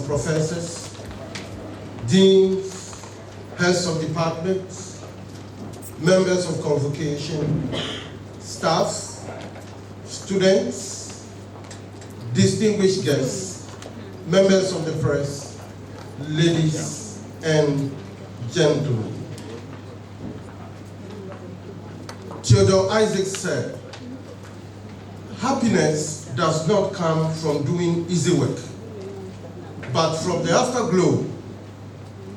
of professors, deans, heads of departments, members of convocation, staff, students, distinguished guests, members of the press, ladies and gentlemen. Theodore Isaac said, "Happiness does not come from doing easy work, but from the afterglow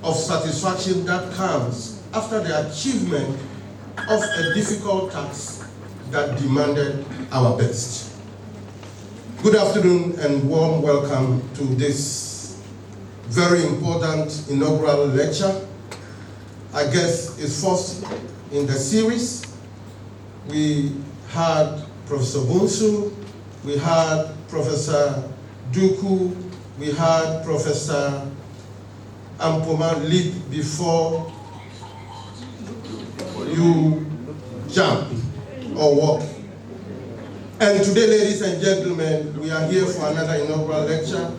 of satisfaction that comes after the achievement of a difficult task that demanded our best." Good afternoon and warm welcome to this very important inaugural lecture. I guess it's first in the series. We had Professor Bunsu, we had Professor Duku, we had Professor Ampoma lead before you jump or walk. And today, ladies and gentlemen, we are here for another inaugural lecture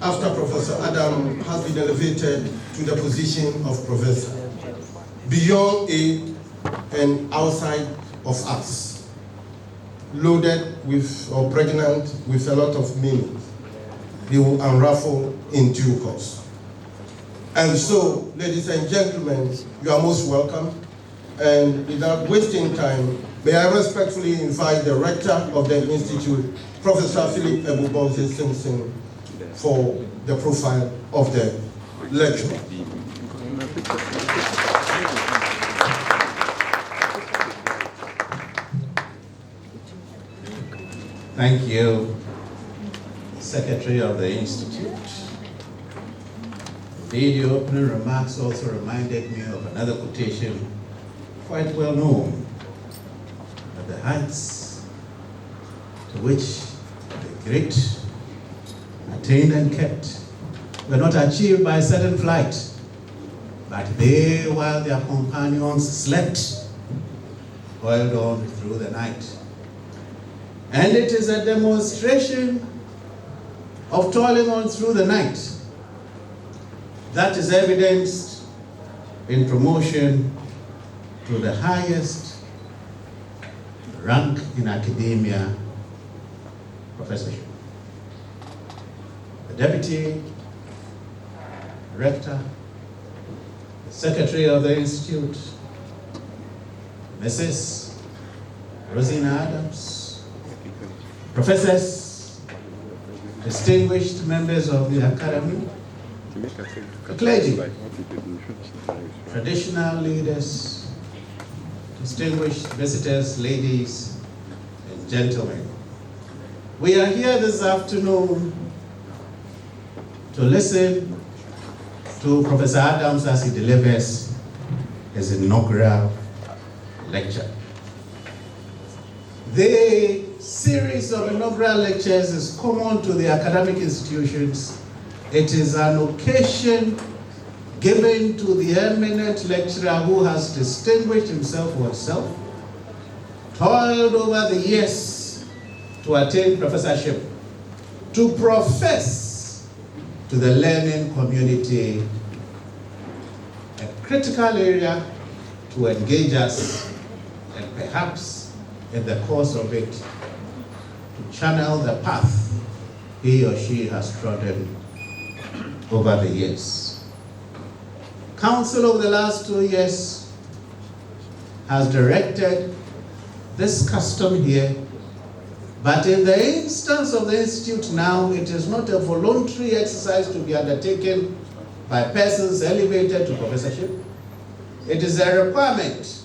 after Professor Adam has been elevated to the position of professor, beyond aid and outside of us, loaded with or pregnant with a lot of meaning. They will unravel in due course. And so, ladies and gentlemen, you are most welcome. And without wasting time, may I respectfully invite the rector of the Institute, Professor Philip Ebubonze Simpson, for the profile of the lecture. Thank you, Secretary of the Institute. Indeed, your opening remarks also reminded me of another quotation quite well known, that the heights to which the great attained and kept were not achieved by sudden flight, but they, while their companions slept, toiled on through the night. And it is a demonstration of toiling on through the night that is evidenced in promotion to the highest rank in academia, professorship. The Deputy Rector, the Secretary of the Institute, Mrs. Rosina Adams, professors, distinguished members of the Academy, the clergy, traditional leaders, distinguished visitors, ladies and gentlemen. We are here this afternoon to listen to Professor Adams as he delivers his inaugural lecture. The series of inaugural lectures is common to the academic institutions. It is an occasion given to the eminent lecturer who has distinguished himself or herself, toiled over the years to attain professorship, to profess to the learning community a critical area to engage us, and perhaps in the course of it, to channel the path he or she has trodden over the years. Council over the last 2 years has directed this custom here, but in the instance of the Institute now, it is not a voluntary exercise to be undertaken by persons elevated to professorship. It is a requirement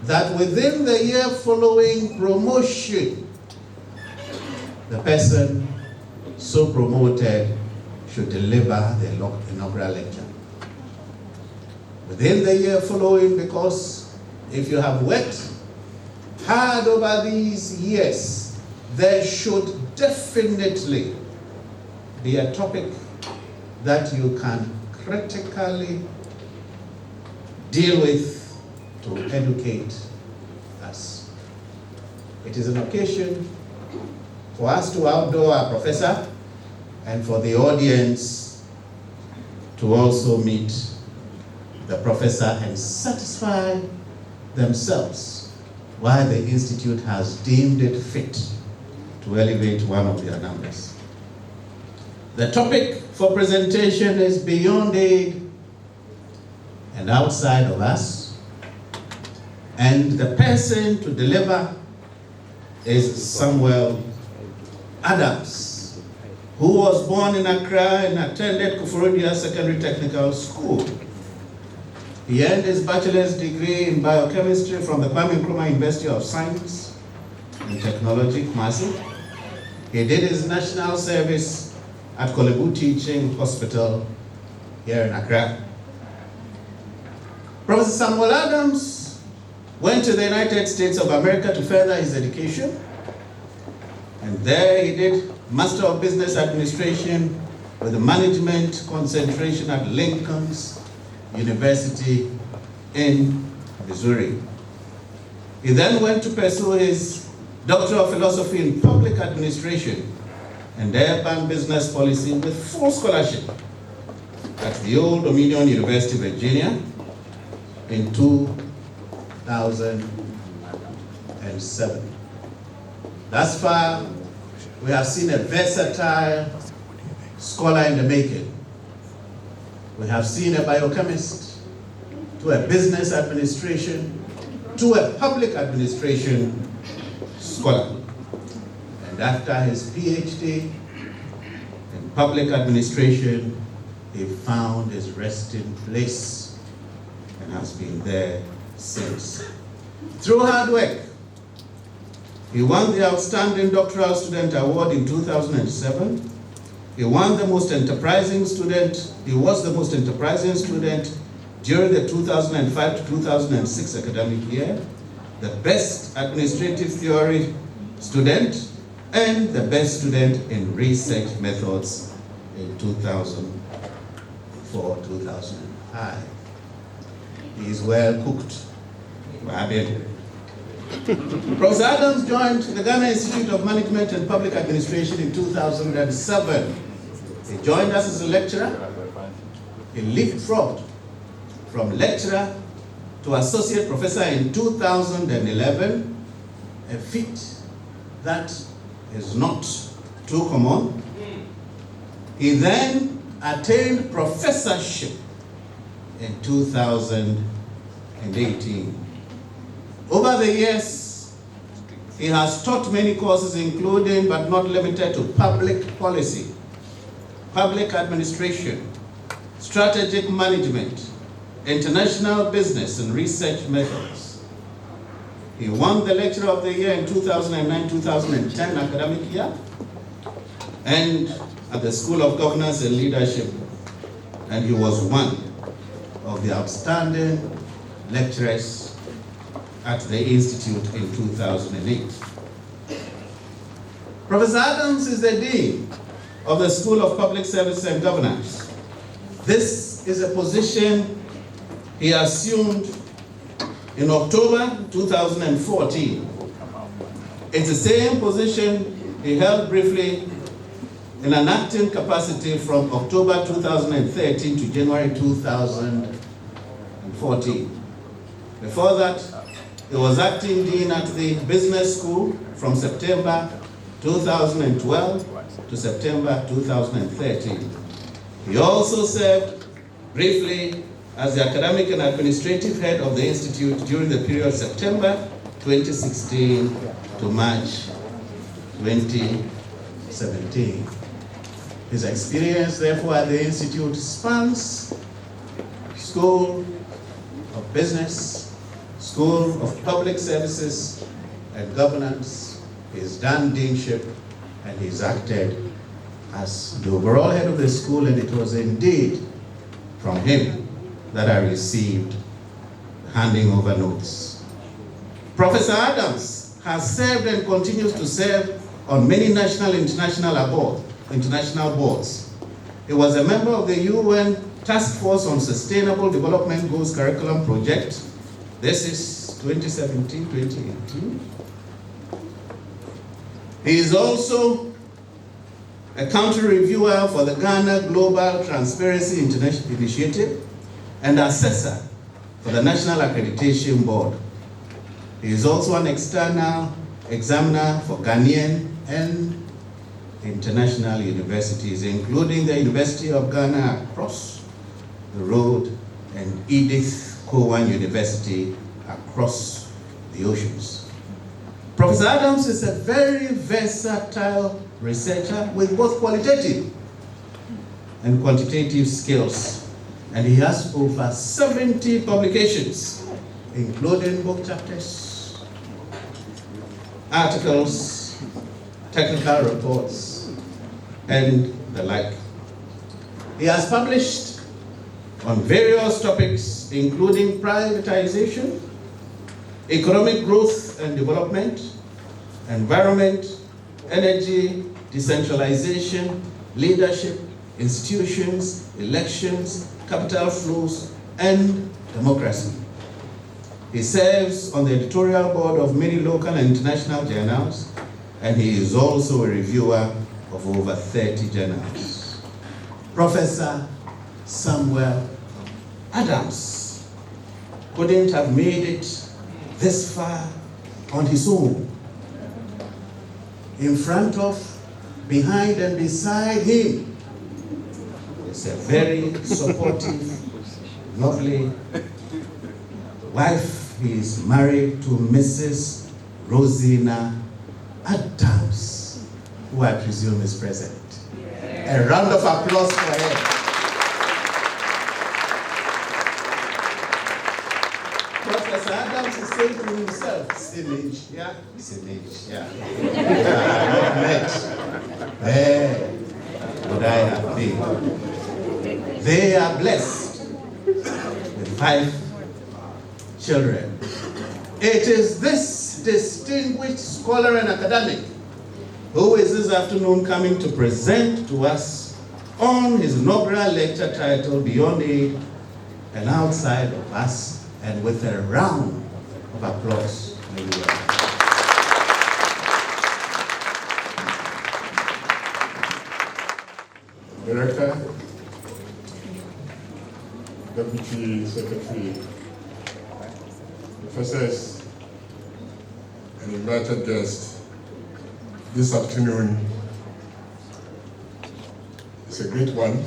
that within the year following promotion, the person so promoted should deliver the inaugural lecture. Within the year following, because if you have worked hard over these years, there should definitely be a topic that you can critically deal with to educate us. It is an occasion for us to outdo our professor and for the audience to also meet the professor and satisfy themselves why the Institute has deemed it fit to elevate one of their numbers. The topic for presentation is Beyond Aid and Outside of Us, and the person to deliver is Samuel Adams, who was born in Accra and attended Kufurudia Secondary Technical School. He earned his bachelor's degree in biochemistry from the Kwame Nkrumah University of Science and Technology, Kumasi. He did his national service at Kolebu Teaching Hospital here in Accra. Professor Samuel Adams went to the United States of America to further his education, and there he did Master of Business Administration with a management concentration at Lincoln's University in Missouri. He then went to pursue his Doctor of Philosophy in Public Administration and Urban Business Policy with full scholarship at the Old Dominion University, Virginia in 2007. Thus far, we have seen a versatile scholar in the making. We have seen a biochemist, to a business administration, to a public administration scholar. And after his PhD in public administration, he found his resting place and has been there since. Through hard work, he won the Outstanding Doctoral Student Award in 2007. He won the Most Enterprising Student. He was the Most Enterprising Student during the 2005 to 2006 academic year, the Best Administrative Theory Student, and the Best Student in Research Methods in 2004-2005. He is well cooked. Professor Adams joined the Ghana Institute of Management and Public Administration in 2007. He joined us as a lecturer. He leapfrogged from lecturer to associate professor in 2011, a feat that is not too common. He then attained professorship in 2018. Over the years, he has taught many courses, including but not limited to public policy, public administration, strategic management, international business, and research methods. He won the Lecturer of the Year in 2009-2010 academic year, and at the School of Governance and Leadership, and he was one of the outstanding lecturers at the Institute in 2008. Professor Adams is the Dean of the School of Public Service and Governance. This is a position he assumed in October 2014. It's the same position he held briefly in an acting capacity from October 2013 to January 2014. Before that, he was acting dean at the business school from September 2012 to September 2013. He also served briefly as the academic and administrative head of the Institute during the period September 2016 to March 2017. His experience, therefore, at the Institute spans School of Business, School of Public Services and Governance. He's done deanship, and he's acted as the overall head of the school, and it was indeed from him that I received handing over notes. Professor Adams has served and continues to serve on many national and international boards. He was a member of the UN Task Force on Sustainable Development Goals Curriculum Project. This is 2017-2018. He is also a country reviewer for the Ghana Global Transparency Initiative, and assessor for the National Accreditation Board. He is also an external examiner for Ghanaian and international universities, including the University of Ghana across the road and Edith Cowan University across the oceans. Professor Adams is a very versatile researcher with both qualitative and quantitative skills, and he has over 70 publications, including book chapters, articles, technical reports, and the like. He has published on various topics, including privatization, economic growth and development, environment, energy, decentralization, leadership, institutions, elections, capital flows, and democracy. He serves on the editorial board of many local and international journals, and he is also a reviewer of over 30 journals. Professor Samuel Adams couldn't have made it this far on his own. In front of, behind, and beside him is a very supportive, lovely wife. He is married to Mrs. Rosina Adams, who I presume is present. A round of applause for her. Professor Adams is saying to himself, Simage, yeah, Simage, yeah. Not met. Where would I have been? They are blessed with 5 children. It is this distinguished scholar and academic who is this afternoon coming to present to us on his inaugural lecture titled Beyond Aid and Outside of Us, and with a round of applause. Director, Deputy Secretary, professors, and invited guests, this afternoon is a great one.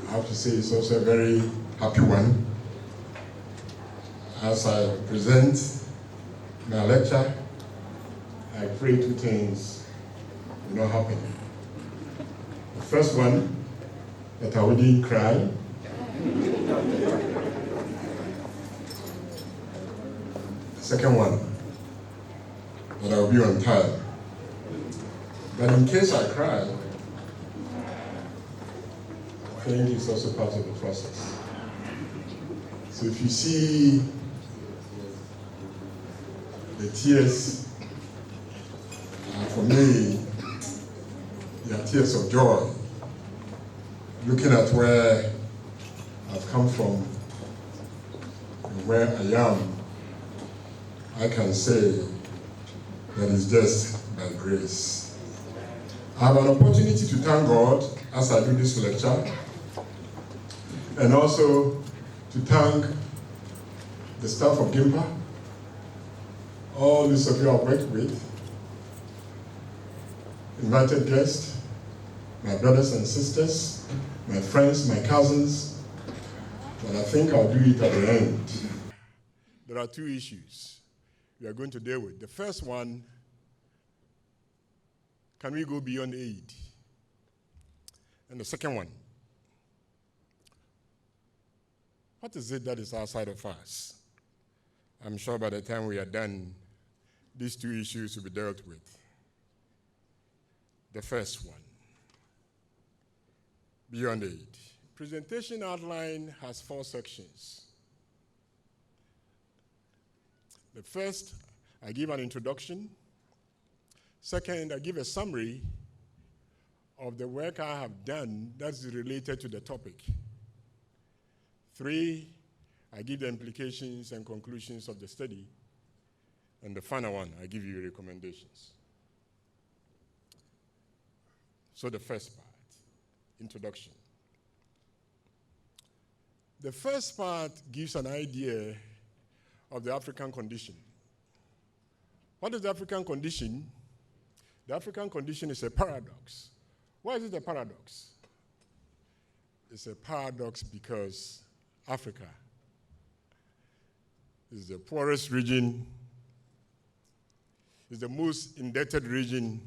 I have to say it's also a very happy one. As I present my lecture, I pray 2 things will not happen. The first one, that I wouldn't cry. The second one, that I will be on time. But in case I cry, I think it's also part of the process. So if you see the tears, for me, they are tears of joy. Looking at where I've come from and where I am, I can say that it's just by grace. I have an opportunity to thank God as I do this lecture, and also to thank the staff of GIMPA, all those of you I've worked with, invited guests, my brothers and sisters, my friends, my cousins, but I think I'll do it at the end. There are 2 issues we are going to deal with. The first one, can we go beyond aid? And the second one, what is it that is outside of us? I'm sure by the time we are done, these 2 issues will be dealt with. The first one, beyond aid. Presentation outline has 4 sections. The first, I give an introduction. Second, I give a summary of the work I have done that's related to the topic. 3, I give the implications and conclusions of the study. And the final one, I give you recommendations. So the first part, introduction. The first part gives an idea of the African condition. What is the African condition? The African condition is a paradox. Why is it a paradox? It's a paradox because Africa is the poorest region, is the most indebted region,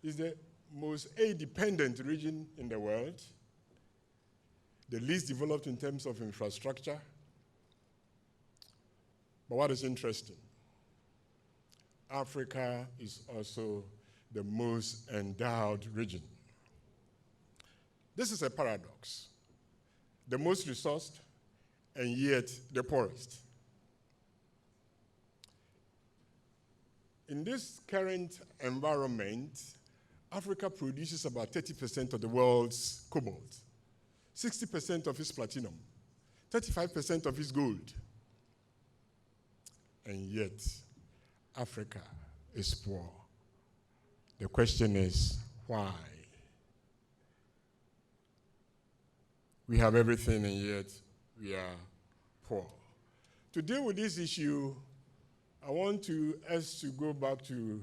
is the most aid-dependent region in the world, the least developed in terms of infrastructure. But what is interesting, Africa is also the most endowed region. This is a paradox. The most resourced and yet the poorest. In this current environment, Africa produces about 30% of the world's cobalt, 60% of its platinum, 35% of its gold. And yet, Africa is poor. The question is, why? We have everything and yet we are poor. To deal with this issue, I want us to go back to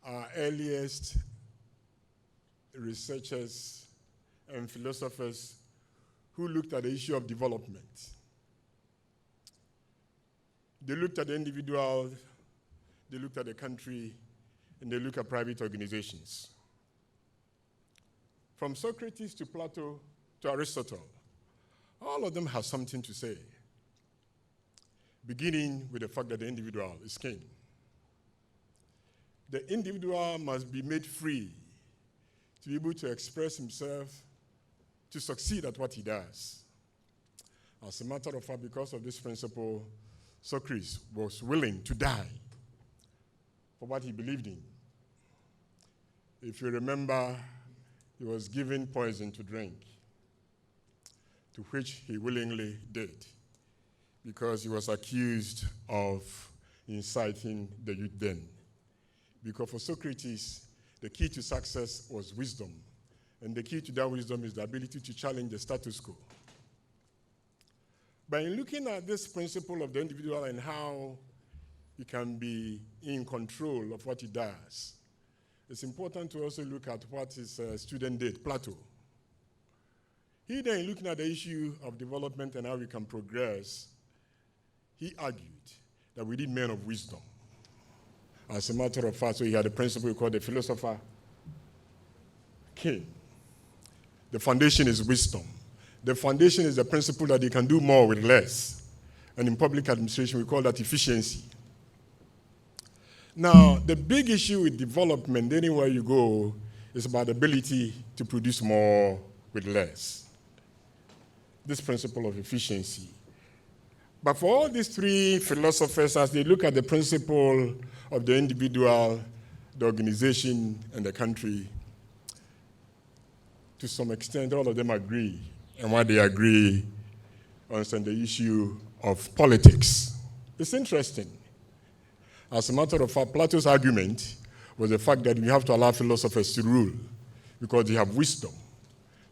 our earliest researchers and philosophers who looked at the issue of development. They looked at the individual, they looked at the country, and they looked at private organizations. From Socrates to Plato to Aristotle, all of them have something to say, beginning with the fact that the individual is king. The individual must be made free to be able to express himself, to succeed at what he does. As a matter of fact, because of this principle, Socrates was willing to die for what he believed in. If you remember, he was given poison to drink, to which he willingly did, because he was accused of inciting the youth then. Because for Socrates, the key to success was wisdom, and the key to that wisdom is the ability to challenge the status quo. By looking at this principle of the individual and how he can be in control of what he does, it's important to also look at what his student did, Plato. He then, looking at the issue of development and how we can progress, he argued that we need men of wisdom. As a matter of fact, so he had a principle called the philosopher king. The foundation is wisdom. The foundation is the principle that you can do more with less. And in public administration, we call that efficiency. Now, the big issue with development, anywhere you go, is about the ability to produce more with less. This principle of efficiency. But for all these three philosophers, as they look at the principle of the individual, the organization, and the country, to some extent, all of them agree. And why they agree on the issue of politics. It's interesting. As a matter of fact, Plato's argument was the fact that we have to allow philosophers to rule because they have wisdom.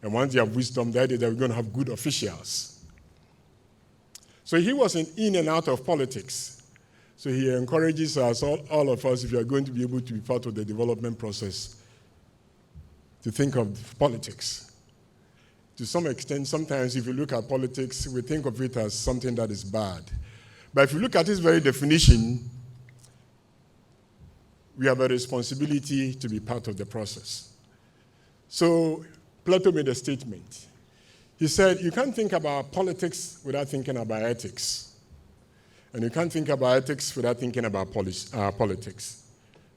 And once they have wisdom, the idea that we're going to have good officials. So he wasn't in and out of politics. So he encourages us, all of us, if you are going to be able to be part of the development process, to think of politics. To some extent, sometimes if you look at politics, we think of it as something that is bad. But if you look at its very definition, we have a responsibility to be part of the process. So Plato made a statement. He said, you can't think about politics without thinking about ethics. And you can't think about ethics without thinking about politics.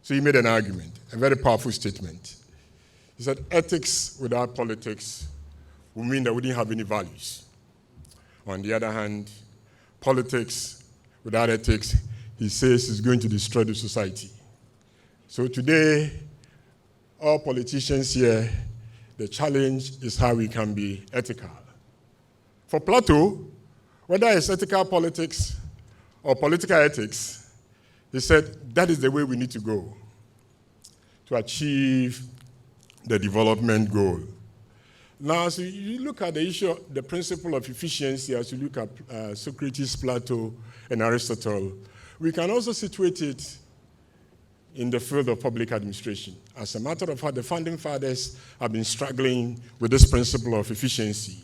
So he made an argument, a very powerful statement. He said, ethics without politics would mean that we didn't have any values. On the other hand, politics without ethics, he says, is going to destroy the society. So today, all politicians here, the challenge is how we can be ethical. For Plato, whether it's ethical politics or political ethics, he said that is the way we need to go. to achieve the development goal. Now, as you look at the issue, the principle of efficiency, as you look at Socrates, Plato, and Aristotle, we can also situate it in the field of public administration. As a matter of fact, the founding fathers have been struggling with this principle of efficiency.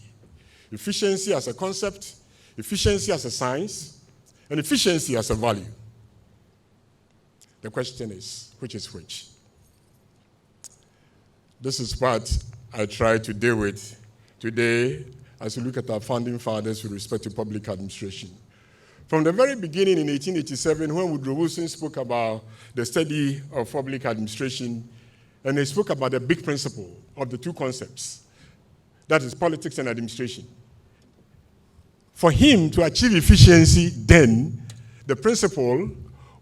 Efficiency as a concept, efficiency as a science, and efficiency as a value. The question is, which is which? This is what I try to deal with today as we look at our founding fathers with respect to public administration. From the very beginning in 1887, when Woodrow Wilson spoke about the study of public administration, and he spoke about the big principle of the two concepts, that is politics and administration. For him to achieve efficiency then, the principle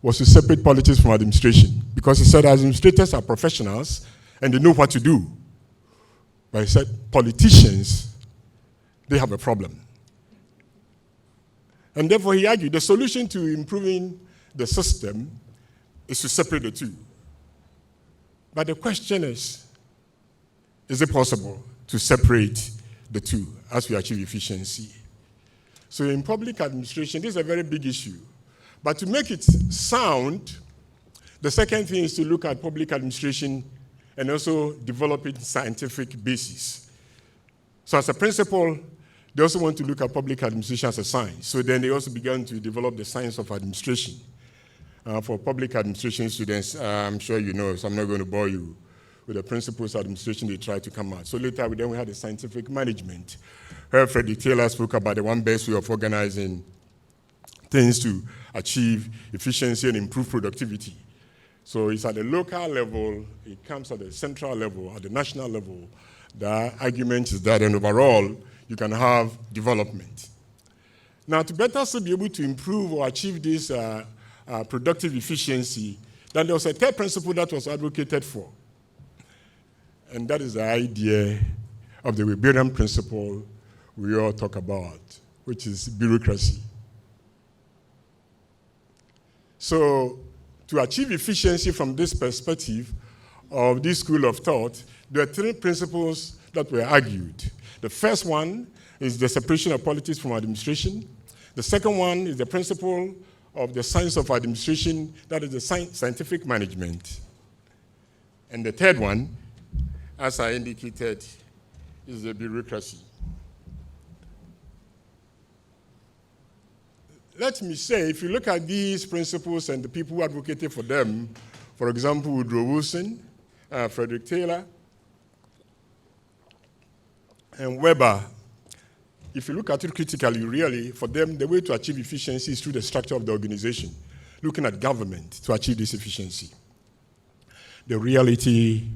was to separate politics from administration, because he said administrators are professionals and they know what to do. But he said politicians, they have a problem. And therefore he argued the solution to improving the system is to separate the two. But the question is it possible to separate the two as we achieve efficiency? So in public administration, this is a very big issue. But to make it sound, the second thing is to look at public administration and also develop it scientific basis. So as a principle, they also want to look at public administration as a science. So then they also began to develop the science of administration. For public administration students, I'm sure you know, so I'm not going to bore you with the principles of administration they try to come out. So later, then we had the scientific management, where Frederick Taylor spoke about the one best way of organizing things to achieve efficiency and improve productivity. So it's at the local level, it comes at the central level, at the national level. The argument is that, and overall, you can have development. Now, to better be able to improve or achieve this productive efficiency, then there was a third principle that was advocated for. And that is the idea of the Weberian principle we all talk about, which is bureaucracy. So, to achieve efficiency from this perspective of this school of thought, there are three principles that were argued. The first one is the separation of politics from administration. The second one is the principle of the science of administration, that is the scientific management. And the third one, as I indicated, is the bureaucracy. Let me say, if you look at these principles and the people who advocated for them, for example, Woodrow Wilson, Frederick Taylor, and Weber, if you look at it critically, really, for them, the way to achieve efficiency is through the structure of the organization, looking at government to achieve this efficiency. The reality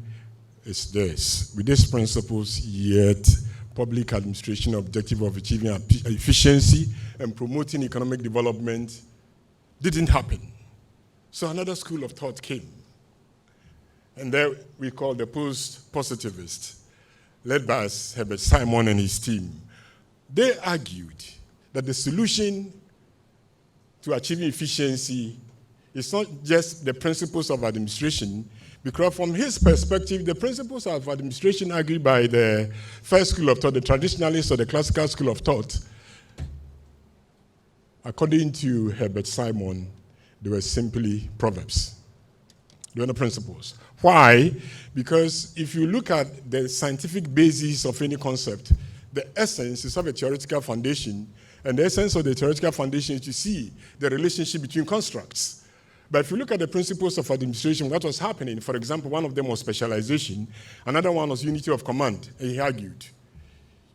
is this. With these principles, yet public administration objective of achieving efficiency and promoting economic development didn't happen. So another school of thought came. And there we call the post-positivists, led by Herbert Simon and his team. They argued that the solution to achieving efficiency is not just the principles of administration, because from his perspective, the principles of administration argued by the first school of thought, the traditionalists or the classical school of thought, according to Herbert Simon, they were simply proverbs. They were not principles. Why? Because if you look at the scientific basis of any concept, the essence is of a theoretical foundation, and the essence of the theoretical foundation is to see the relationship between constructs. But if you look at the principles of administration, what was happening, for example, one of them was specialization, another one was unity of command. And he argued,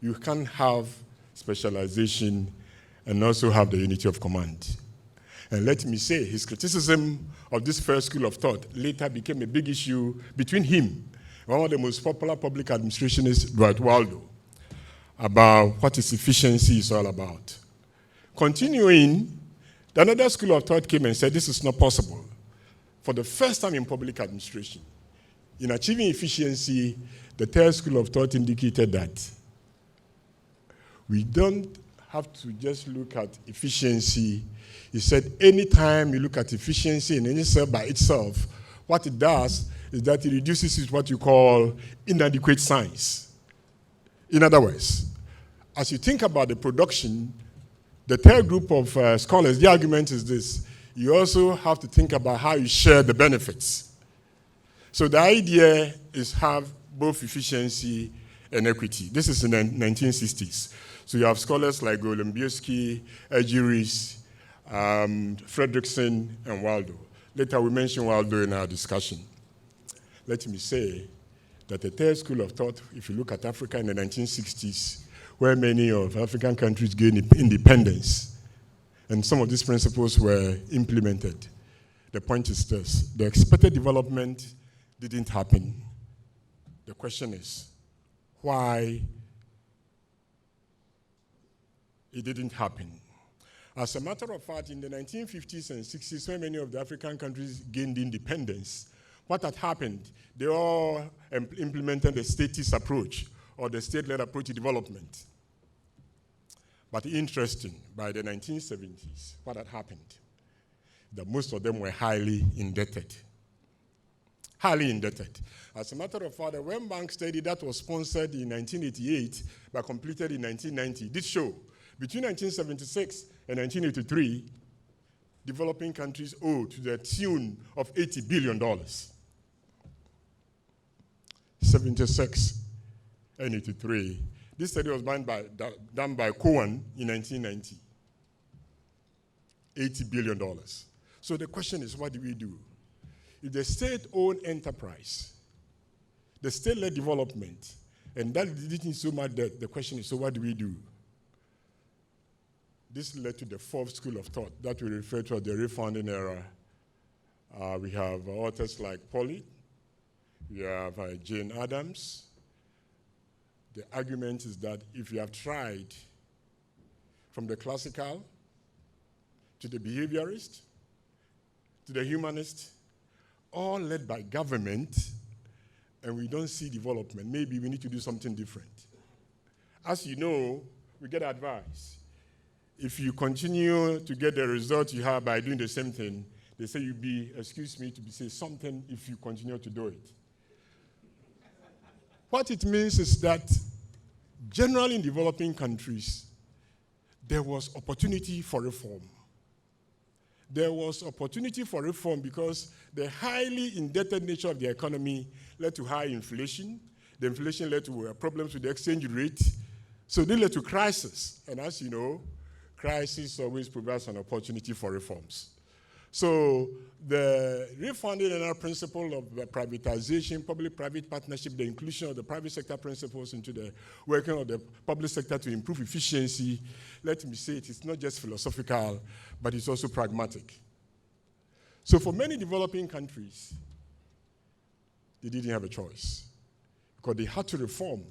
you can't have specialization and also have the unity of command. And let me say, his criticism of this first school of thought later became a big issue between him, one of the most popular public administrationists, Dwight Waldo, about what his efficiency is all about. Continuing, another school of thought came and said this is not possible. For the first time in public administration, in achieving efficiency, the third school of thought indicated that we don't have to just look at efficiency. He said anytime you look at efficiency in any cell by itself, what it does is that it reduces what you call inadequate science. In other words, as you think about the production, the third group of scholars, the argument is this: you also have to think about how you share the benefits. So the idea is have both efficiency and equity. This is in the 1960s. So you have scholars like Golombiewski, Egiris, Fredrickson, and Waldo. Later we mention Waldo in our discussion. Let me say that the third school of thought, if you look at Africa in the 1960s, where many of African countries gained independence, and some of these principles were implemented, the point is this: the expected development didn't happen. The question is, why it didn't happen? As a matter of fact, in the 1950s and 60s, when many of the African countries gained independence, what had happened? They all implemented the statist approach, or the state-led approach to development. But interesting, by the 1970s, what had happened? That most of them were highly indebted. Highly indebted. As a matter of fact, the World Bank study that was sponsored in 1988 but completed in 1990 did show between 1976 and 1983, developing countries owed to the tune of $80 billion. 76 and 83. This study was done by Cohen in 1990. $80 billion. So the question is, what do we do? If the state-owned enterprise, the state-led development, and that didn't so much debt, the question is, so what do we do? This led to the fourth school of thought that we refer to as the refounding era. We have authors like Polly, we have Jane Addams. The argument is that if you have tried from the classical to the behaviorist to the humanist, all led by government, and we don't see development, maybe we need to do something different. As you know, we get advice. If you continue to get the result you have by doing the same thing, they say you'll be, excuse me, to say something if you continue to do it. What it means is that generally in developing countries, there was opportunity for reform. There was opportunity for reform because the highly indebted nature of the economy led to high inflation. The inflation led to problems with the exchange rate. So they led to crisis. And as you know, crisis always provides an opportunity for reforms. So the refounding and our principle of privatization, public-private partnership, the inclusion of the private sector principles into the working of the public sector to improve efficiency, let me say it's not just philosophical, but it's also pragmatic. So for many developing countries, they didn't have a choice because they had to reform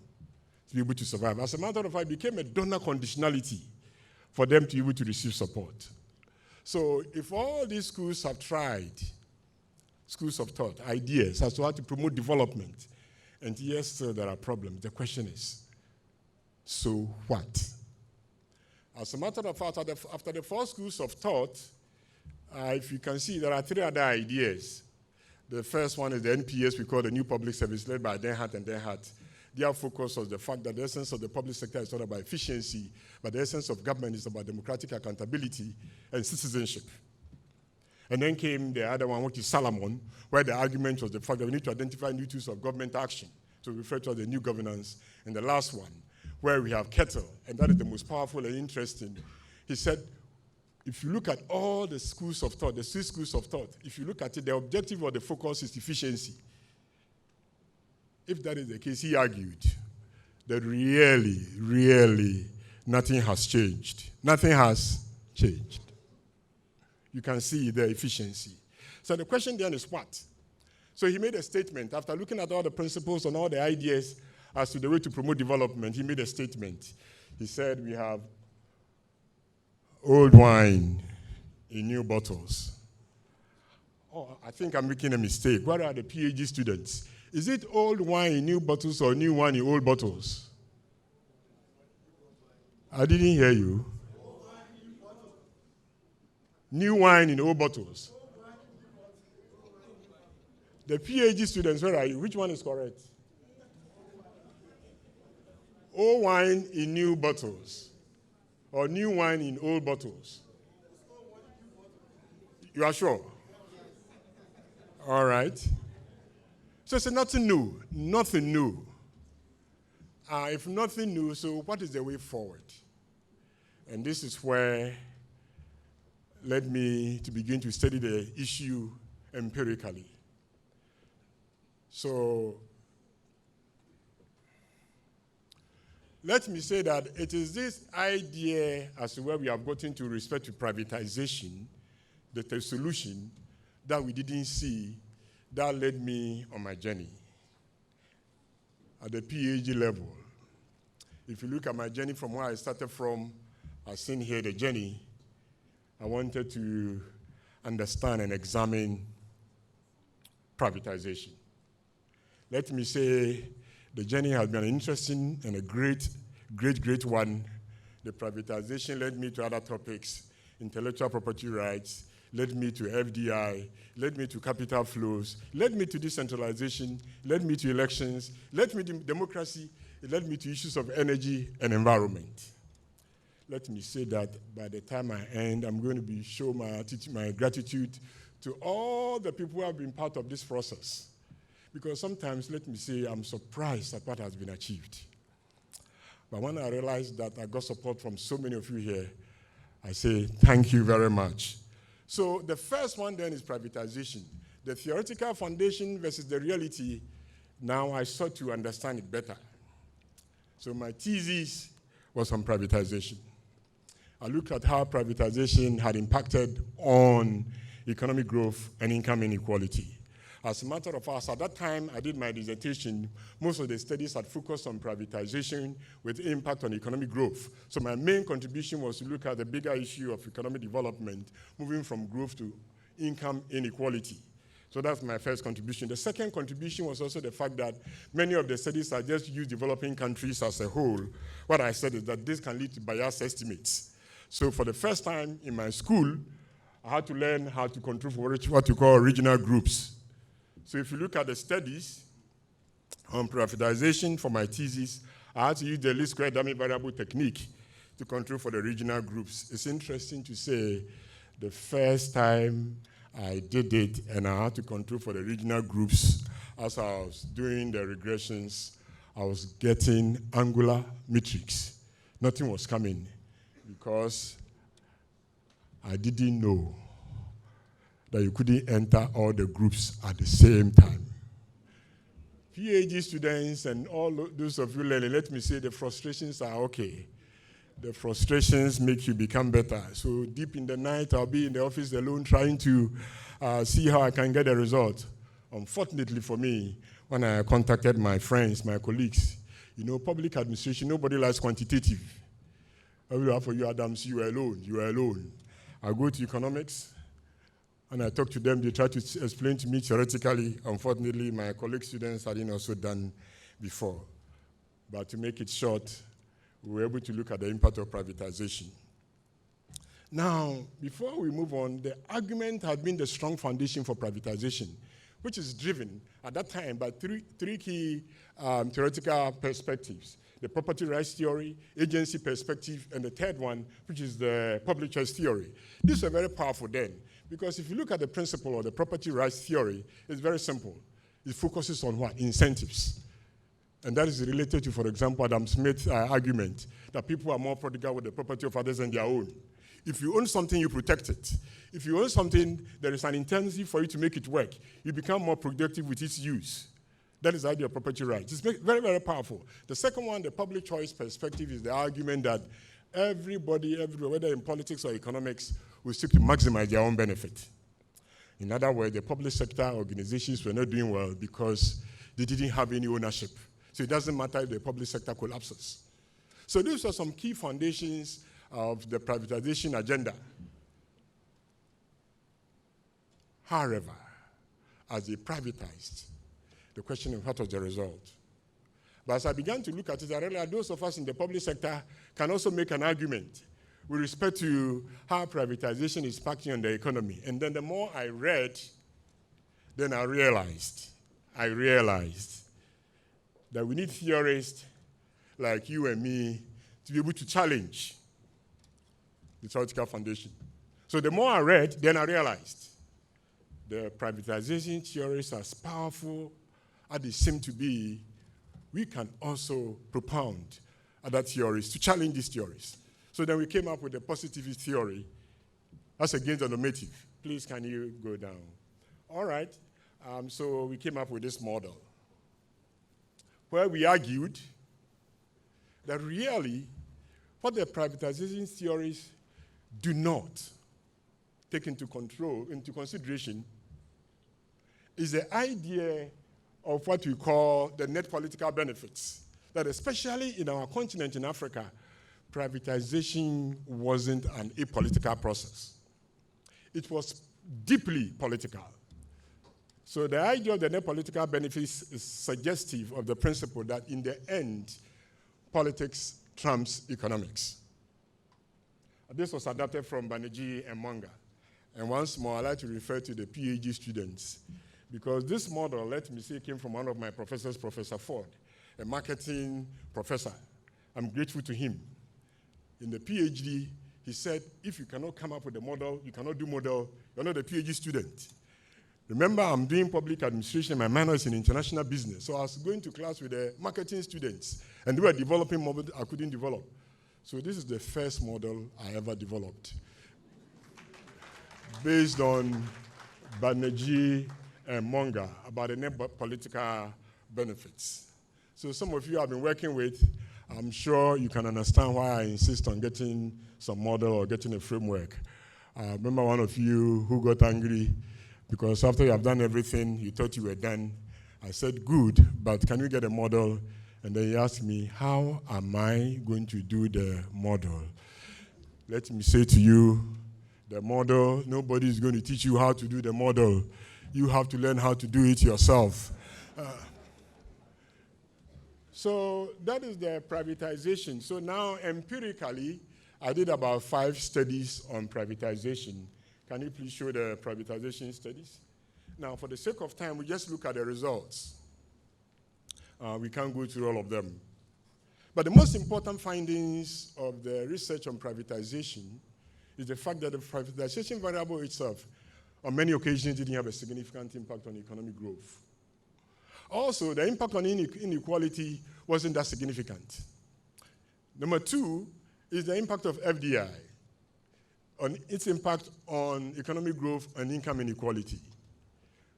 to be able to survive. As a matter of fact, it became a donor conditionality for them to be able to receive support. So if all these schools have tried, schools of thought, ideas as to how to promote development, and yes, still there are problems, the question is, so what? As a matter of fact, after the four schools of thought, if you can see, there are three other ideas. The first one is the NPS, we call the New Public Service, led by Denhart and Denhart. Their focus was the fact that the essence of the public sector is not about efficiency, but the essence of government is about democratic accountability and citizenship. And then came the other one, which is Salomon, where the argument was the fact that we need to identify new tools of government action, to refer to as the new governance. And the last one, where we have Kettle, and that is the most powerful and interesting. He said, if you look at all the schools of thought, the six schools of thought, if you look at it, the objective or the focus is efficiency. If that is the case, he argued that really, nothing has changed. Nothing has changed. You can see the efficiency. So the question then is what? So he made a statement. After looking at all the principles and all the ideas as to the way to promote development, he made a statement. He said, we have old wine in new bottles. Oh, I think I'm making a mistake. Where are the PhD students? Is it old wine in new bottles or new wine in old bottles? I didn't hear you. New wine in old bottles. The PhD students, where are you? Which one is correct? Old wine in new bottles, or new wine in old bottles? You are sure? All right. So it's nothing new, nothing new. If nothing new, so what is the way forward? And this is where led me to begin to study the issue empirically. So let me say that it is this idea as to where we have gotten to respect to privatization, the solution that we didn't see, that led me on my journey at the PhD level. If you look at my journey from where I started from, I've seen here the journey. I wanted to understand and examine privatization. Let me say the journey has been interesting and a great one. The privatization led me to other topics, intellectual property rights, led me to FDI, led me to capital flows, led me to decentralization, led me to elections, led me to democracy, it led me to issues of energy and environment. Let me say that by the time I end, I'm going to show my gratitude to all the people who have been part of this process. Because sometimes, let me say, I'm surprised at what has been achieved. But when I realized that I got support from so many of you here, I say thank you very much. So the first one then is privatization. The theoretical foundation versus the reality. Now I sought to understand it better. So my thesis was on privatization. I looked at how privatization had impacted on economic growth and income inequality. As a matter of fact, at that time I did my dissertation, most of the studies had focused on privatization with impact on economic growth. So my main contribution was to look at the bigger issue of economic development, moving from growth to income inequality. So that's my first contribution. The second contribution was also the fact that many of the studies are just use developing countries as a whole. What I said is that this can lead to bias estimates. So for the first time in my school, I had to learn how to control for what you call regional groups. So if you look at the studies on privatization for my thesis, I had to use the least square dummy variable technique to control for the regional groups. It's interesting to say the first time I did it and I had to control for the regional groups, as I was doing the regressions, I was getting angular matrix. Nothing was coming because I didn't know that you couldn't enter all the groups at the same time. PhD students and all those of you learning, let me say the frustrations are okay. The frustrations make you become better. So deep in the night, I'll be in the office alone trying to see how I can get a result. Unfortunately for me, when I contacted my friends, my colleagues, public administration, nobody likes quantitative. I will have for you, Adams, you are alone. I go to economics, and I talk to them, they try to explain to me theoretically. Unfortunately, my colleague students hadn't also done before. But to make it short, we were able to look at the impact of privatization. Now, before we move on, the argument had been the strong foundation for privatization, which is driven at that time by three key theoretical perspectives: the property rights theory, agency perspective, and the third one, which is the public choice theory. These were very powerful then, because if you look at the principle of the property rights theory, it's very simple. It focuses on what? Incentives. And that is related to, for example, Adam Smith's argument that people are more prodigal with the property of others than their own. If you own something, you protect it. If you own something, there is an intensity for you to make it work. You become more productive with its use. That is the idea of property rights. It's very, very powerful. The second one, the public choice perspective, is the argument that everybody, everywhere, whether in politics or economics, will seek to maximize their own benefit. In other words, the public sector organizations were not doing well because they didn't have any ownership. So it doesn't matter if the public sector collapses. So these are some key foundations of the privatization agenda. However, as they privatized, the question is what was the result? But as I began to look at it, I realized those of us in the public sector can also make an argument with respect to how privatization is impacting on the economy. And then the more I read, then I realized that we need theorists like you and me to be able to challenge the theoretical foundation. So the more I read, then I realized the privatization theories, as powerful as they seem to be, we can also propound other theories to challenge these theories. So then we came up with the positivist theory. That's against the normative. Please, can you go down? All right. So we came up with this model where we argued that really what the privatization theories do not take into consideration is the idea of what we call the net political benefits. That especially in our continent in Africa, privatization wasn't an apolitical process. It was deeply political. So the idea of the net political benefits is suggestive of the principle that in the end, politics trumps economics. This was adapted from Banerjee and Monga. And once more, I'd like to refer to the PhD students, because this model, let me say, came from one of my professors, Professor Ford, a marketing professor. I'm grateful to him. In the PhD, he said, if you cannot come up with a model, you cannot do model, you're not a PhD student. Remember, I'm doing public administration, my minor is in international business. So I was going to class with the marketing students, and they were developing models I couldn't develop. So this is the first model I ever developed, based on Banerjee and Monga about the net political benefits. So some of you I've been working with, I'm sure you can understand why I insist on getting some model or getting a framework. I remember one of you who got angry because after you have done everything, you thought you were done. I said, good, but can we get a model? And then he asked me, how am I going to do the model? Let me say to you, the model, nobody is going to teach you how to do the model. You have to learn how to do it yourself. So that is the privatization. So now empirically, I did about 5 studies on privatization. Can you please show the privatization studies? Now, for the sake of time, we just look at the results. We can't go through all of them. But the most important findings of the research on privatization is the fact that the privatization variable itself, on many occasions, didn't have a significant impact on economic growth. Also, the impact on inequality wasn't that significant. Number 2 is the impact of FDI, on its impact on economic growth and income inequality.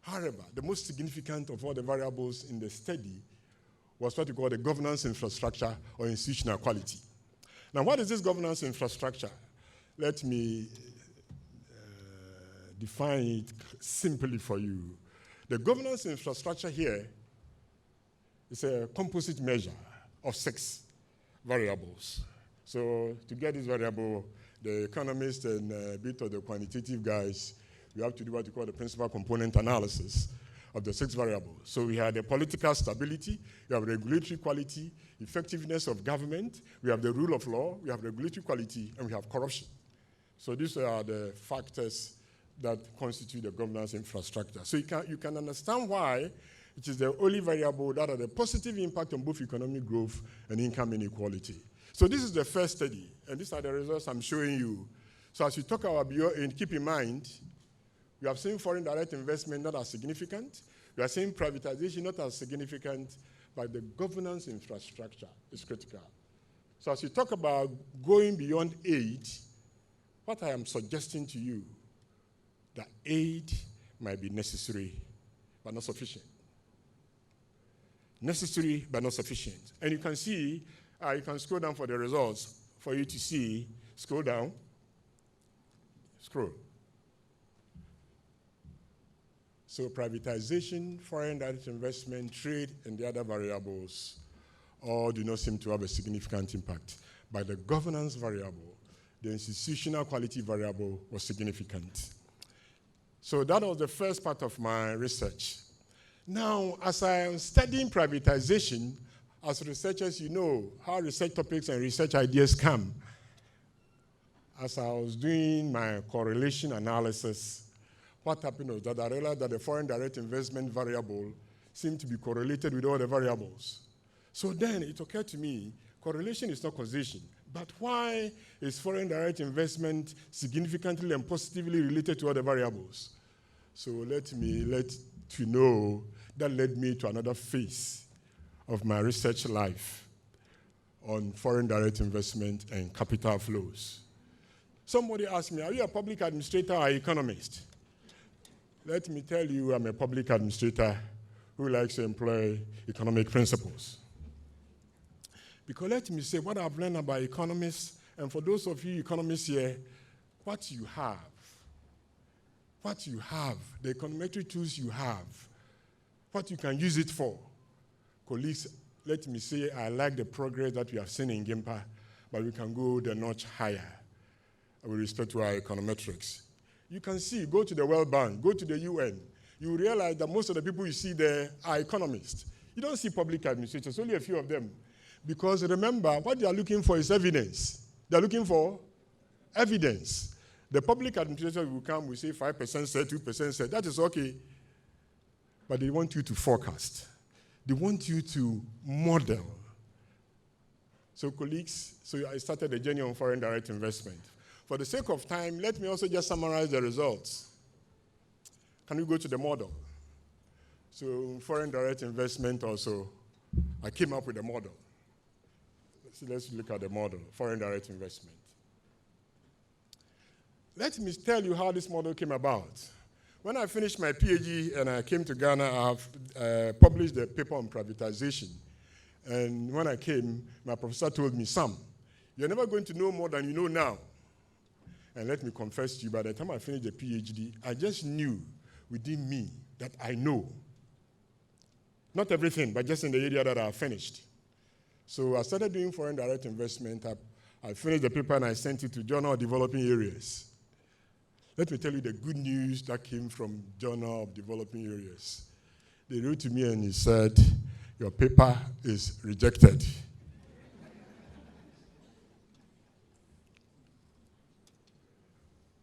However, the most significant of all the variables in the study was what we call the governance infrastructure or institutional quality. Now, what is this governance infrastructure? Let me define it simply for you. The governance infrastructure here is a composite measure of 6 variables. So to get this variable, the economists and a bit of the quantitative guys, we have to do what we call the principal component analysis of the 6 variables. So we have the political stability, we have regulatory quality, effectiveness of government, we have the rule of law, we have regulatory quality, and we have corruption. So these are the factors that constitute the governance infrastructure. So you can understand why it is the only variable that has a positive impact on both economic growth and income inequality. So this is the first study, and these are the results I'm showing you. So as you talk about and keep in mind, we have seen foreign direct investment not as significant. We are seeing privatization not as significant, but the governance infrastructure is critical. So as you talk about going beyond aid, what I am suggesting to you, that aid might be necessary, but not sufficient. Necessary, but not sufficient. And you can see, you can scroll down for the results for you to see. Scroll down. Scroll. So privatization, foreign direct investment, trade, and the other variables all do not seem to have a significant impact. But the governance variable, the institutional quality variable was significant. So that was the first part of my research. Now, as I am studying privatization, as researchers, you know how research topics and research ideas come. As I was doing my correlation analysis, what happened was that I realized that the foreign direct investment variable seemed to be correlated with all the variables. So then it occurred to me, correlation is not causation, but why is foreign direct investment significantly and positively related to other variables? So let you know, that led me to another phase of my research life on foreign direct investment and capital flows. Somebody asked me, are you a public administrator or economist? Let me tell you, I'm a public administrator who likes to employ economic principles. Because let me say, what I've learned about economists, and for those of you economists here, what you have, the econometric tools you have, what you can use it for. Colleagues, let me say, I like the progress that we have seen in GIMPA, but we can go the notch higher with respect to our econometrics. You can see, go to the World Bank, go to the UN, you realize that most of the people you see there are economists. You don't see public administrators, only a few of them. Because remember, what they are looking for is evidence. They're looking for evidence. The public administrator will come, we say 5% said, 2% said, that is okay. But they want you to forecast. They want you to model. So colleagues, so I started the journey on foreign direct investment. For the sake of time, let me also just summarize the results. Can we go to the model? So foreign direct investment also, I came up with a model. So let's look at the model, foreign direct investment. Let me tell you how this model came about. When I finished my PhD and I came to Ghana, I have published a paper on privatization. And when I came, my professor told me, Sam, you're never going to know more than you know now. And let me confess to you, by the time I finished the PhD, I just knew within me that I know. Not everything, but just in the area that I finished. So I started doing foreign direct investment. I finished the paper and I sent it to Journal of Developing Areas. Let me tell you the good news that came from Journal of Developing Areas. They wrote to me and he said, your paper is rejected.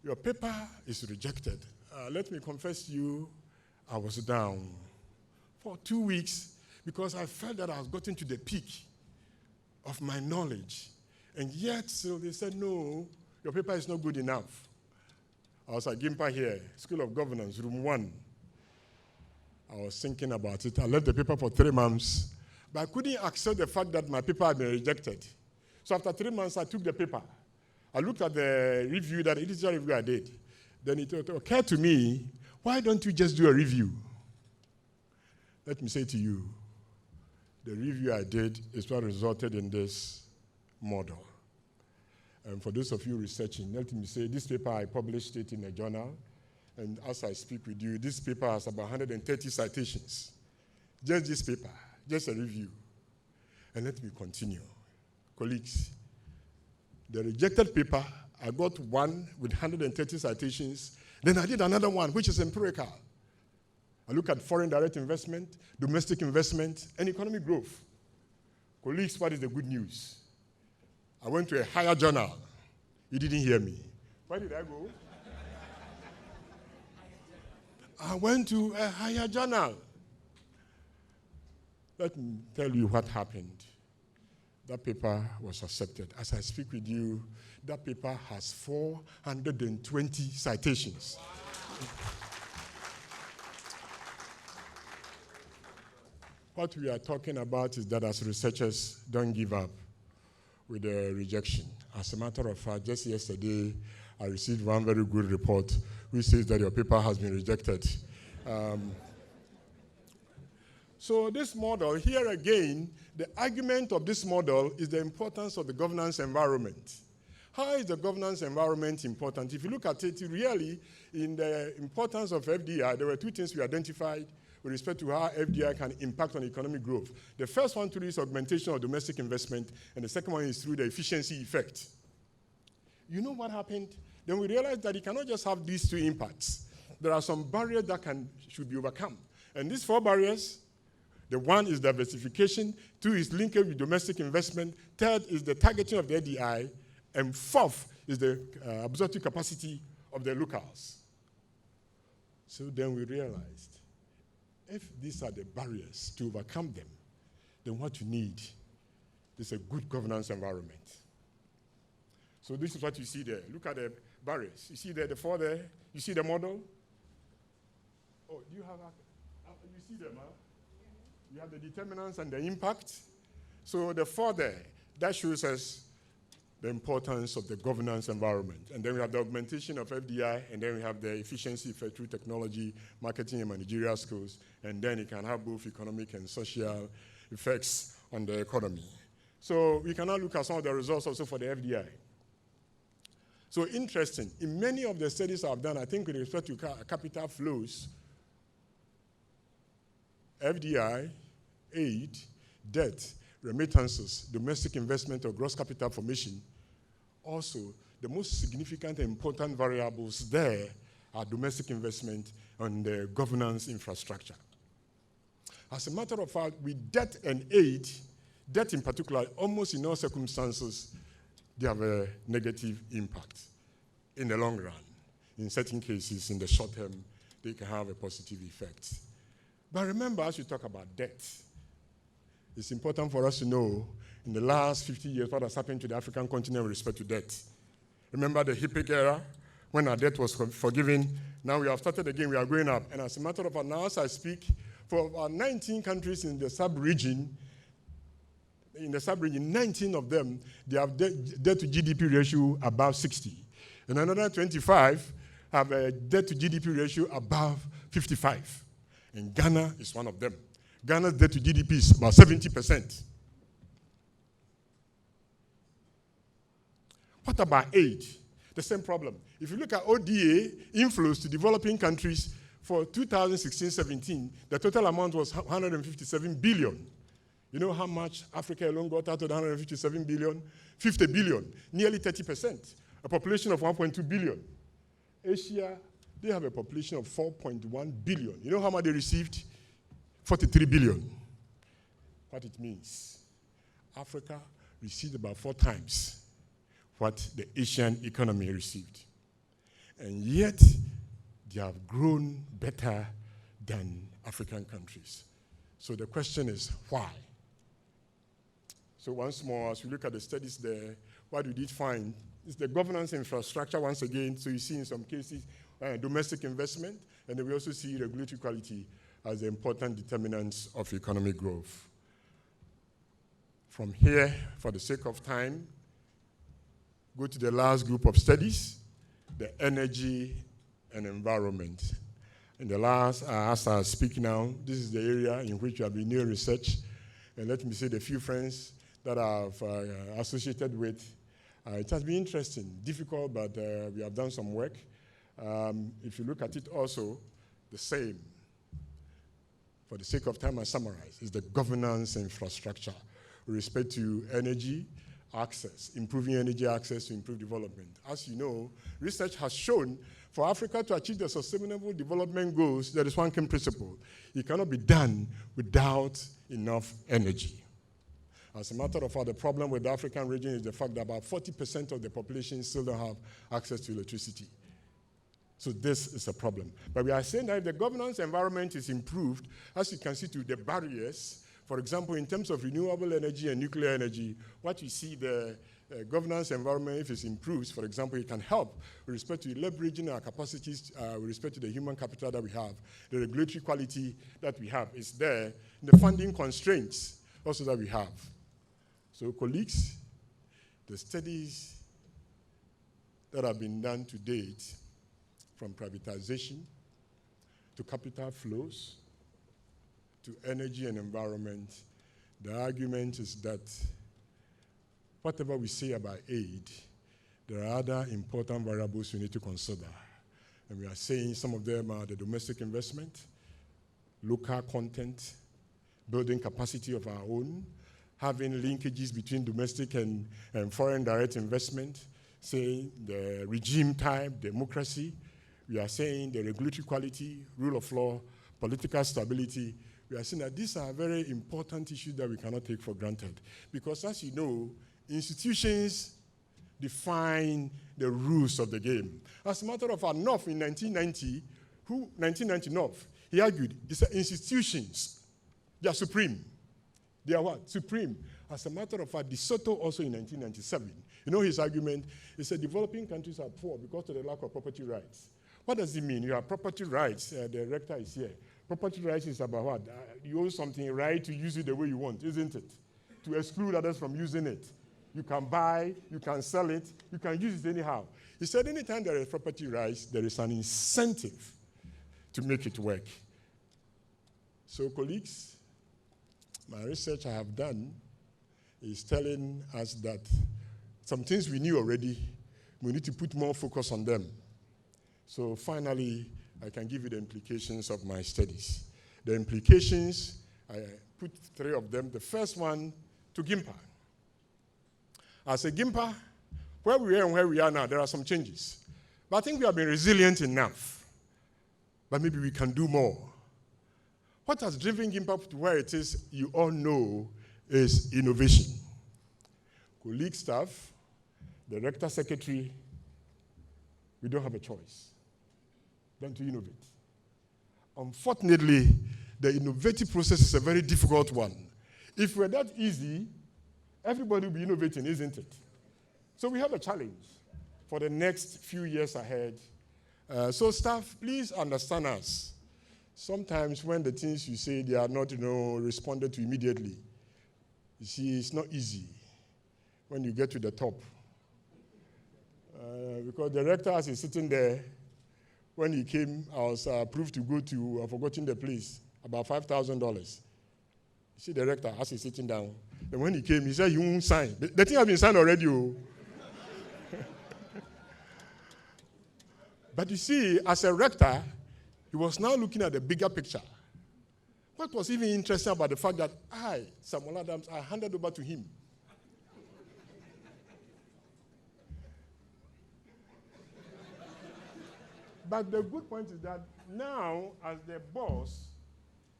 Your paper is rejected. Let me confess to you, I was down for 2 weeks because I felt that I was gotten to the peak of my knowledge. And yet, so they said, no, your paper is not good enough. I was at GIMPA here, School of Governance, room 1. I was thinking about it. I left the paper for 3 months, but I couldn't accept the fact that my paper had been rejected. So after 3 months, I took the paper. I looked at the review, that editorial review I did. Then it occurred to me, why don't you just do a review? Let me say to you, the review I did is what resulted in this model. And for those of you researching, let me say, this paper, I published it in a journal. And as I speak with you, this paper has about 130 citations. Just this paper, just a review. And let me continue. Colleagues, the rejected paper, I got one with 130 citations. Then I did another one, which is empirical. I look at foreign direct investment, domestic investment, and economic growth. Colleagues, what is the good news? I went to a higher journal. You didn't hear me. Where did I go? I went to a higher journal. Let me tell you what happened. That paper was accepted. As I speak with you, that paper has 420 citations. What we are talking about is that as researchers, don't give up with the rejection. As a matter of fact, just yesterday, I received one very good report which says that your paper has been rejected. So this model, here again, the argument of this model is the importance of the governance environment. How is the governance environment important? If you look at it, really, in the importance of FDI, there were 2 things we identified with respect to how FDI can impact on economic growth. The first one is augmentation of domestic investment, and the second one is through the efficiency effect. You know what happened? Then we realized that you cannot just have these 2 impacts. There are some barriers that should be overcome. And these 4 barriers, the 1 is diversification, 2 is linkage with domestic investment, 3rd is the targeting of the FDI, and 4th is the absorptive capacity of the locals. So then we realized, if these are the barriers to overcome them, then what you need is a good governance environment. So this is what you see there. Look at the barriers. You see there, the four there? You see the model? Oh, do you have, you see them, huh? You have the determinants and the impact. So the four there, that shows us the importance of the governance environment. And then we have the augmentation of FDI, and then we have the efficiency effect through technology, marketing, and managerial skills. And then it can have both economic and social effects on the economy. So we can now look at some of the results also for the FDI. So interesting, in many of the studies I've done, I think with respect to capital flows, FDI, aid, debt, remittances, domestic investment or gross capital formation, also the most significant and important variables there are domestic investment and the governance infrastructure. As a matter of fact, with debt and aid, debt in particular, almost in all circumstances, they have a negative impact in the long run. In certain cases, in the short term, they can have a positive effect. But remember, as we talk about debt, it's important for us to know in the last 50 years what has happened to the African continent with respect to debt. Remember the HIPIC era, when our debt was forgiven. Now we have started again, we are going up. And as a matter of fact, now as I speak, for about 19 countries in the sub-region, 19 of them, they have debt to GDP ratio above 60. And another 25 have a debt to GDP ratio above 55. And Ghana is one of them. Ghana's debt to GDP is about 70%. What about aid? The same problem. If you look at ODA inflows to developing countries for 2016-17, the total amount was 157 billion. You know how much Africa alone got out of the 157 billion? 50 billion, nearly 30%. A population of 1.2 billion. Asia, they have a population of 4.1 billion. You know how much they received? 43 billion. What it means, Africa received about 4 times what the Asian economy received. And yet, they have grown better than African countries. So the question is, why? So once more, as we look at the studies there, what we did find is the governance infrastructure once again. So you see in some cases, domestic investment, and then we also see regulatory quality as the important determinants of economic growth. From here, for the sake of time, go to the last group of studies, the energy and environment. In the last, as I speak now, this is the area in which we have been doing research. And let me say the few friends that I've associated with. It has been interesting, difficult, but we have done some work. If you look at it also, the same. For the sake of time, I summarize, is the governance infrastructure with respect to energy access, improving energy access to improve development. As you know, research has shown for Africa to achieve the sustainable development goals, there is one key principle. It cannot be done without enough energy. As a matter of fact, the problem with the African region is the fact that about 40% of the population still don't have access to electricity. So this is a problem. But we are saying that if the governance environment is improved, as you can see to the barriers, for example, in terms of renewable energy and nuclear energy, what you see the governance environment, if it improves, for example, it can help with respect to leveraging our capacities, with respect to the human capital that we have, the regulatory quality that we have is there, the funding constraints also that we have. So colleagues, the studies that have been done to date, from privatization to capital flows to energy and environment, the argument is that whatever we say about aid, there are other important variables we need to consider. And we are saying some of them are the domestic investment, local content, building capacity of our own, having linkages between domestic and foreign direct investment, saying the regime type, democracy. We are saying the regulatory quality, rule of law, political stability. We are saying that these are very important issues that we cannot take for granted. Because as you know, institutions define the rules of the game. As a matter of fact, NOF in 1990 who, 1990 North, he argued, he said institutions, they are supreme. They are what? Supreme. As a matter of fact, DeSoto also in 1997, you know his argument, he said developing countries are poor because of the lack of property rights. What does it mean? You have property rights, the rector is here. Property rights is about what? You own something, right to use it the way you want, isn't it? To exclude others from using it. You can buy, you can sell it, you can use it anyhow. He said anytime there is property rights, there is an incentive to make it work. So colleagues, my research I have done is telling us that some things we knew already, we need to put more focus on them. So finally, I can give you the implications of my studies. The implications, I put 3 of them. The first one, to GIMPA. As a GIMPA, where we are and where we are now, there are some changes. But I think we have been resilient enough. But maybe we can do more. What has driven GIMPA to where it is, you all know, is innovation. Colleague staff, the rector secretary, we don't have a choice than to innovate. Unfortunately, the innovative process is a very difficult one. If it were that easy, everybody would be innovating, isn't it? So we have a challenge for the next few years ahead. So staff, please understand us. Sometimes when the things you say, they are not, responded to immediately. You see, it's not easy when you get to the top. Because the rector, as he's sitting there, when he came, I was approved to go to, I've forgotten the place, about $5,000. You see the rector, as he's sitting down. And when he came, he said, you won't sign. The thing has been signed already. But you see, as a rector, he was now looking at the bigger picture. What was even interesting about the fact that Samuel Adams, I handed over to him. But the good point is that now, as the boss,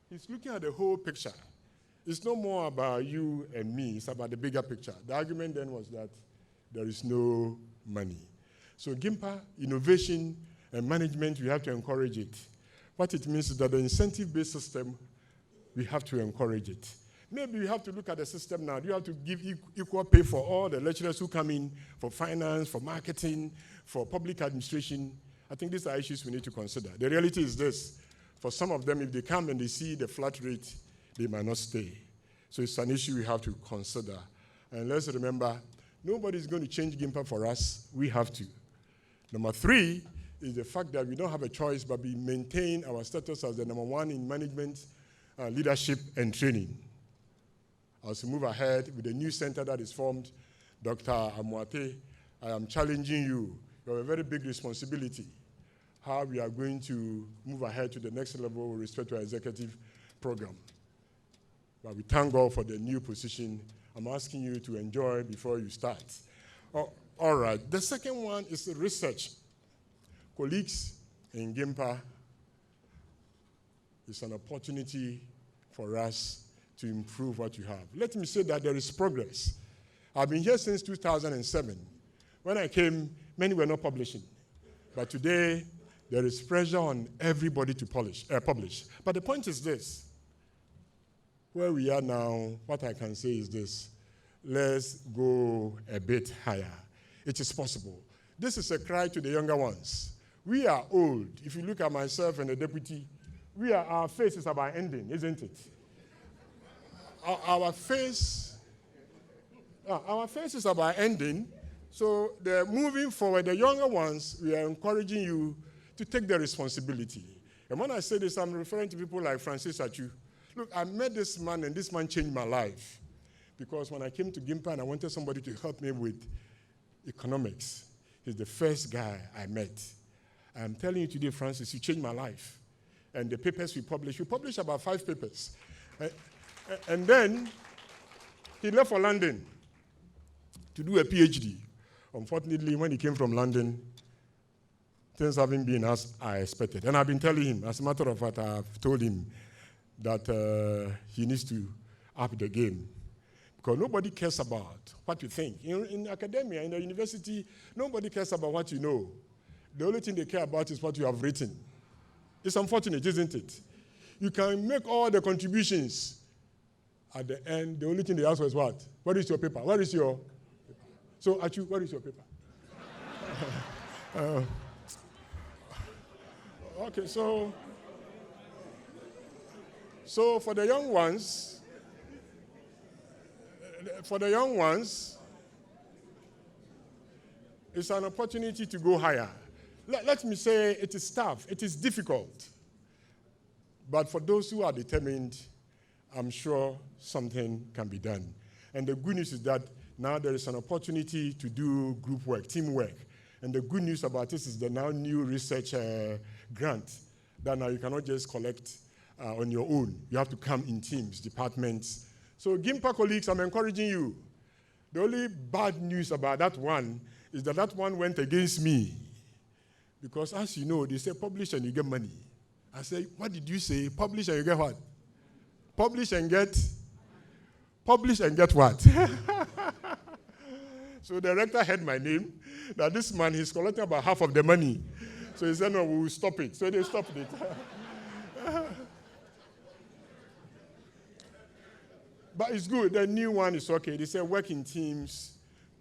he's looking at the whole picture. It's no more about you and me, it's about the bigger picture. The argument then was that there is no money. So GIMPA, innovation and management, we have to encourage it. What it means is that the incentive-based system, we have to encourage it. Maybe we have to look at the system now. You have to give equal pay for all the lecturers who come in, for finance, for marketing, for public administration. I think these are issues we need to consider. The reality is this. For some of them, if they come and they see the flat rate, they might not stay. So it's an issue we have to consider. And let's remember, nobody's going to change GIMPA for us. We have to. Number 3 is the fact that we don't have a choice, but we maintain our status as the number 1 in management, leadership, and training. As we move ahead with the new center that is formed, Dr. Amoate, I am challenging you. You have a very big responsibility, how we are going to move ahead to the next level with respect to our executive program. But we thank God for the new position. I'm asking you to enjoy before you start. All right. The second one is research. Colleagues in GIMPA, it's an opportunity for us to improve what you have. Let me say that there is progress. I've been here since 2007. When I came, many were not publishing. But today, there is pressure on everybody to publish. But the point is this. Where we are now, what I can say is this. Let's go a bit higher. It is possible. This is a cry to the younger ones. We are old. If you look at myself and the deputy, our face is about ending, isn't it? Our face is about ending. So moving forward, the younger ones, we are encouraging you to take the responsibility. And when I say this, I'm referring to people like Francis Achu. Look, I met this man, and this man changed my life. Because when I came to GIMPA and I wanted somebody to help me with economics, he's the first guy I met. I'm telling you today, Francis, you changed my life. And the papers we published about 5 papers. And then he left for London to do a PhD. Unfortunately, when he came from London, things haven't been as I expected. And I've been telling him, as a matter of fact, I've told him that he needs to up the game. Because nobody cares about what you think. In academia, in the university, nobody cares about what you know. The only thing they care about is what you have written. It's unfortunate, isn't it? You can make all the contributions. At the end, the only thing they ask was what? What is your paper? Where is your paper? So, Achu, what is your paper? Okay, so for the young ones, it's an opportunity to go higher. Let me say it is tough, it is difficult. But for those who are determined, I'm sure something can be done. And the good news is that now there is an opportunity to do group work, teamwork. And the good news about this is the now new research grant that now you cannot just collect on your own. You have to come in teams, departments. So GIMPA colleagues, I'm encouraging you. The only bad news about that one is that one went against me. Because as you know, they say publish and you get money. I say, what did you say? Publish and you get what? Publish and get what? So the director heard my name, that this man, he's collecting about half of the money. So he said, no, we will stop it. So they stopped it. But it's good. The new one is okay. They say work in teams,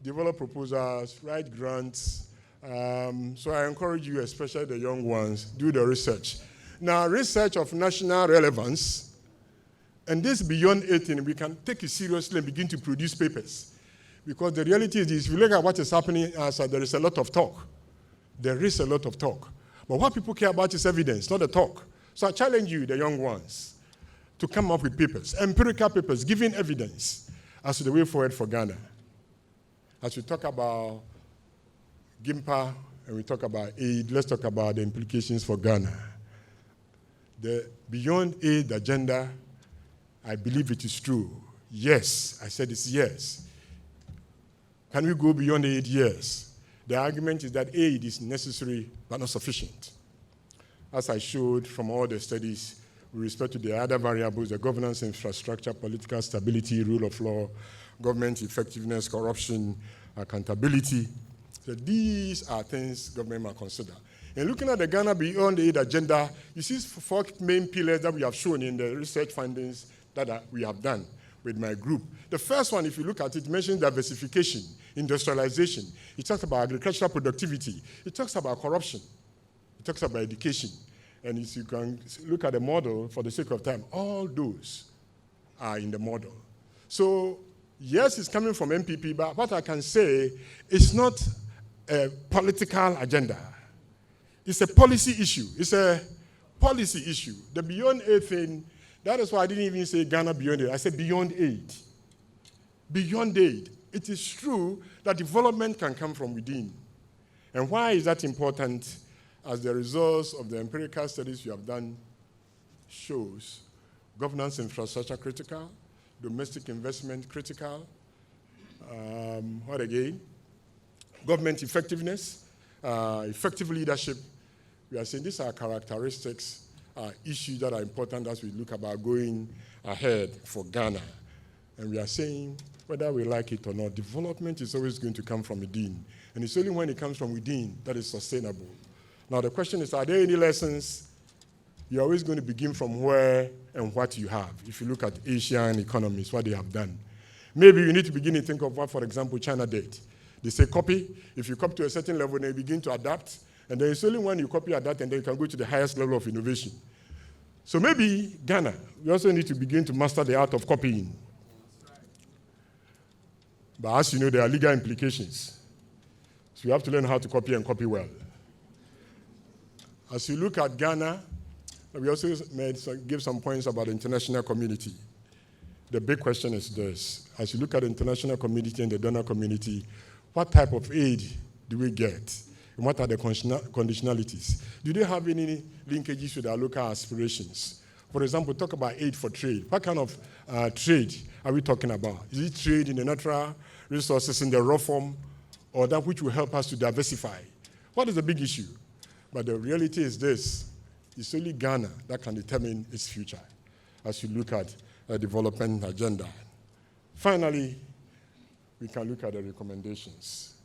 develop proposals, write grants. So I encourage you, especially the young ones, do the research. Now, research of national relevance, and this beyond 18, we can take it seriously and begin to produce papers. Because the reality is, if you look at what is happening outside, there is a lot of talk. There is a lot of talk. But what people care about is evidence, not the talk. So I challenge you, the young ones, to come up with papers, empirical papers, giving evidence as to the way forward for Ghana. As we talk about GIMPA and we talk about aid, let's talk about the implications for Ghana. The beyond aid agenda, I believe it is true. Yes, I said it's yes. Can we go beyond aid? Yes. The argument is that aid is necessary but not sufficient. As I showed from all the studies with respect to the other variables, the governance, infrastructure, political stability, rule of law, government effectiveness, corruption, accountability. So these are things government must consider. And looking at the Ghana Beyond Aid agenda, you see 4 main pillars that we have shown in the research findings that we have done with my group. The first one, if you look at it, mentions diversification, industrialization. It talks about agricultural productivity. It talks about corruption. It talks about education. And if you can look at the model, for the sake of time, all those are in the model. So, yes, it's coming from MPP, but what I can say, it's not a political agenda. It's a policy issue. It's a policy issue. The beyond aid thing, that is why I didn't even say Ghana beyond aid. I said beyond aid. Beyond aid. It is true that development can come from within. And why is that important? As the results of the empirical studies you have done shows, governance infrastructure critical, domestic investment critical, what again? Government effectiveness, effective leadership. We are saying these are characteristics, issues that are important as we look about going ahead for Ghana. And we are saying, whether we like it or not, development is always going to come from within. And it's only when it comes from within that is sustainable. Now the question is, are there any lessons? You're always going to begin from where and what you have. If you look at Asian economies, what they have done. Maybe you need to begin to think of what, for example, China did. They say copy. If you copy to a certain level, then you begin to adapt. And then it's only when you copy, adapt, and then you can go to the highest level of innovation. So maybe Ghana, we also need to begin to master the art of copying. But as you know, there are legal implications. So you have to learn how to copy and copy well. As you look at Ghana, we also give some points about the international community. The big question is this. As you look at the international community and the donor community, what type of aid do we get? And what are the conditionalities? Do they have any linkages with our local aspirations? For example, talk about aid for trade. What kind of trade are we talking about? Is it trade in the natural resources in the raw form, or that which will help us to diversify? What is the big issue? But the reality is this. It's only Ghana that can determine its future as you look at a development agenda. Finally, we can look at the recommendations.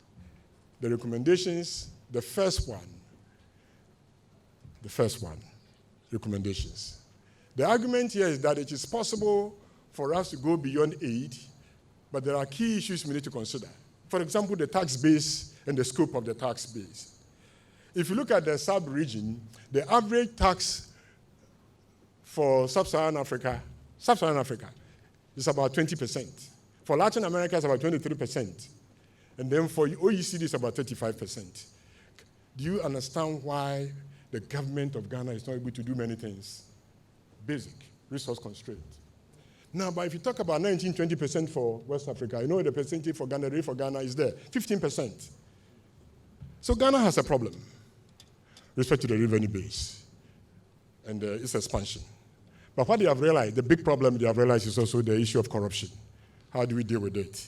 The recommendations, the first one recommendations. The argument here is that it is possible for us to go beyond aid, but there are key issues we need to consider. For example, the tax base and the scope of the tax base. If you look at the sub-region, the average tax for sub-Saharan Africa is about 20%. For Latin America, it's about 23%. And then for OECD, it's about 35%. Do you understand why the government of Ghana is not able to do many things? Basic, resource constraint. Now, but if you talk about 19-20% for West Africa, you know the percentage for Ghana, the rate for Ghana is there, 15%. So Ghana has a problem with respect to the revenue base and its expansion. But what they have realized, the big problem they have realized is also the issue of corruption. How do we deal with it?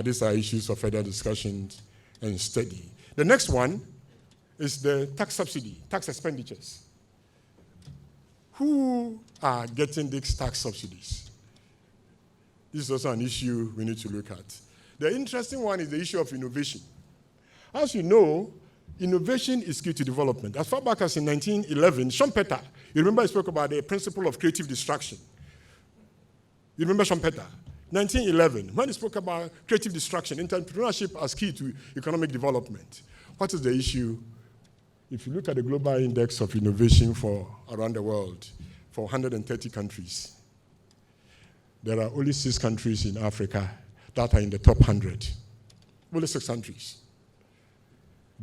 These are issues of further discussion and study. The next one is the tax subsidy, tax expenditures. Who are getting these tax subsidies? This is also an issue we need to look at. The interesting one is the issue of innovation. As you know, innovation is key to development. As far back as in 1911, Schumpeter, you remember he spoke about the principle of creative destruction. You remember Schumpeter? 1911, when he spoke about creative destruction, entrepreneurship as key to economic development. What is the issue? If you look at the global index of innovation for around the world, for 130 countries, there are only 6 countries in Africa that are in the top 100. Only 6 countries.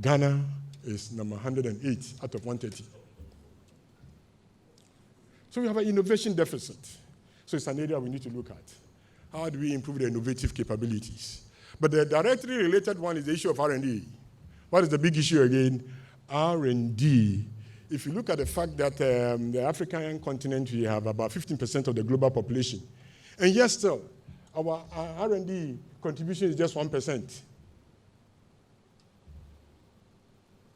Ghana is number 108 out of 130. So we have an innovation deficit. So it's an area we need to look at. How do we improve the innovative capabilities? But the directly related one is the issue of R&D. What is the big issue again? R&D. If you look at the fact that the African continent, we have about 15% of the global population. And yet still, our R&D contribution is just 1%.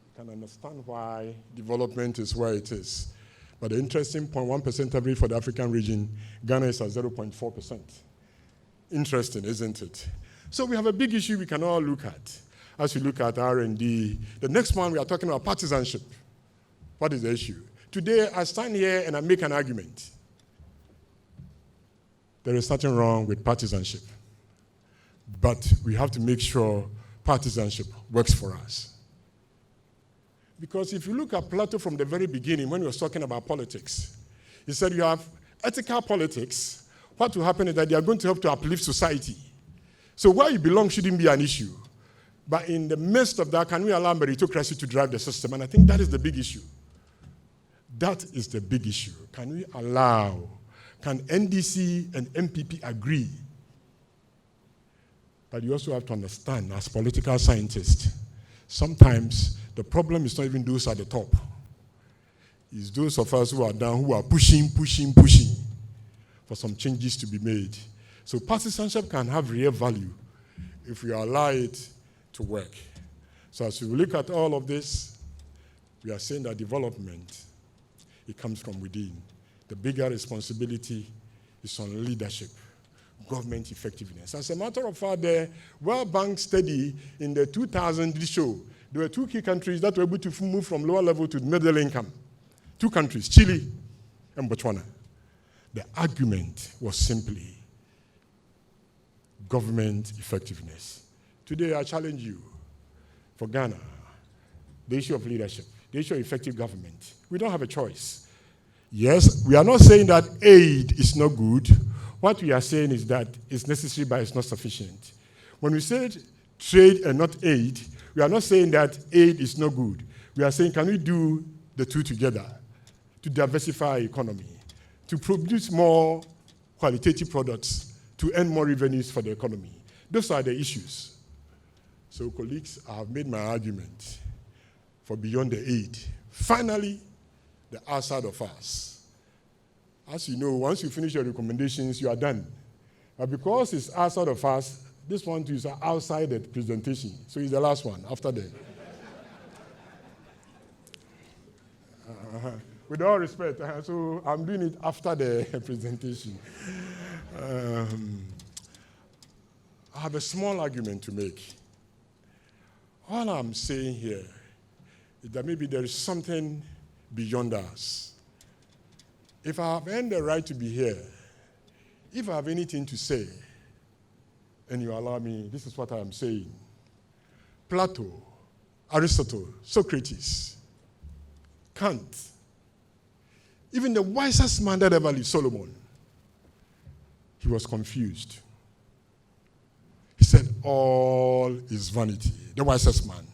You can understand why development is where it is. But the interesting point, 1% average for the African region, Ghana is at 0.4%. Interesting, isn't it? So we have a big issue we can all look at as we look at R&D. The next one, we are talking about partisanship. What is the issue? Today, I stand here and I make an argument. There is nothing wrong with partisanship. But we have to make sure partisanship works for us. Because if you look at Plato from the very beginning, when he was talking about politics, he said you have ethical politics. What will happen is that they are going to help to uplift society. So where you belong shouldn't be an issue. But in the midst of that, can we allow meritocracy to drive the system? And I think that is the big issue. That is the big issue. Can we allow, can NDC and MPP agree? But you also have to understand, as political scientists, sometimes the problem is not even those at the top. It's those of us who are down who are pushing for some changes to be made. So partisanship can have real value if we allow it to work. So as we look at all of this, we are saying that development, it comes from within. The bigger responsibility is on leadership, government effectiveness. As a matter of fact, the World Bank study in the 2000 show, there were 2 key countries that were able to move from lower level to middle income. 2 countries, Chile and Botswana. The argument was simply government effectiveness. Today, I challenge you for Ghana, the issue of leadership, the issue of effective government. We don't have a choice. Yes, we are not saying that aid is not good. What we are saying is that it's necessary, but it's not sufficient. When we say trade and not aid, we are not saying that aid is not good. We are saying, can we do the two together to diversify our economy, to produce more qualitative products, to earn more revenues for the economy? Those are the issues. So, colleagues, I have made my argument for beyond the aid. Finally, the outside of us. As you know, once you finish your recommendations, you are done. But because it's outside of us, this one too is outside the presentation. So it's the last one, after the... With all respect, so I'm doing it after the presentation. I have a small argument to make. All I'm saying here is that maybe there is something beyond us. if I have earned the right to be here, if I have anything to say, and you allow me, this is what I am saying. Plato, Aristotle, Socrates, Kant, even the wisest man that ever lived, Solomon, he was confused. He said, all is vanity, the wisest man.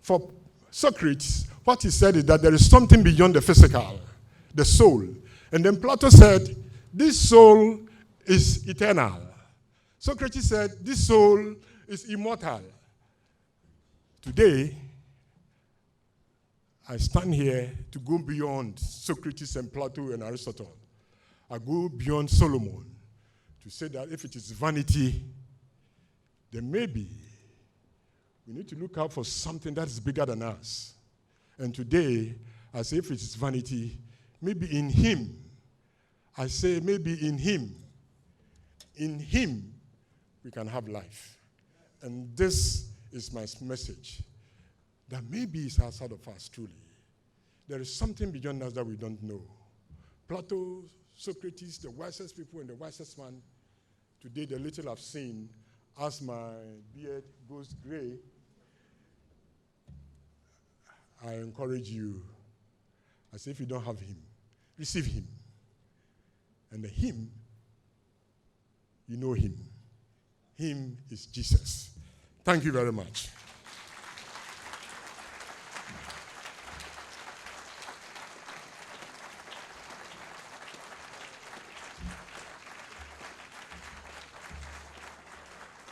For Socrates, what he said is that there is something beyond the physical, the soul. And then Plato said, this soul is eternal. Socrates said, this soul is immortal. Today, I stand here to go beyond Socrates and Plato and Aristotle. I go beyond Solomon to say that if it is vanity, then maybe we need to look out for something that is bigger than us. And today, I say if it is vanity, maybe in him. I say maybe in him. In him, we can have life. And this is my message, that maybe it's outside of us, truly. There is something beyond us that we don't know. Plato, Socrates, the wisest people and the wisest man, today the little I've seen, as my beard goes gray, I encourage you, I say if you don't have him, receive him. And the him, you know him. Him is Jesus. Thank you very much.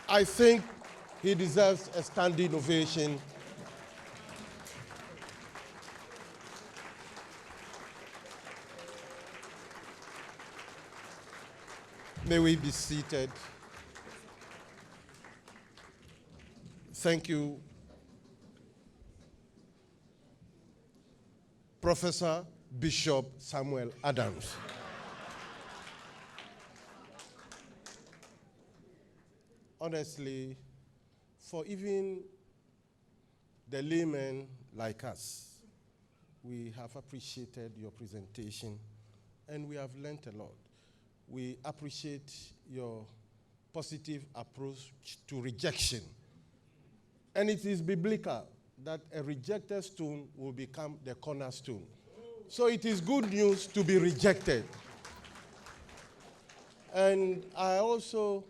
I think he deserves a standing ovation. May we be seated. Thank you, Professor Bishop Samuel Adams. Honestly, for even the laymen like us, we have appreciated your presentation and we have learned a lot. We appreciate your positive approach to rejection. And it is biblical that a rejected stone will become the cornerstone. So it is good news to be rejected. And I also,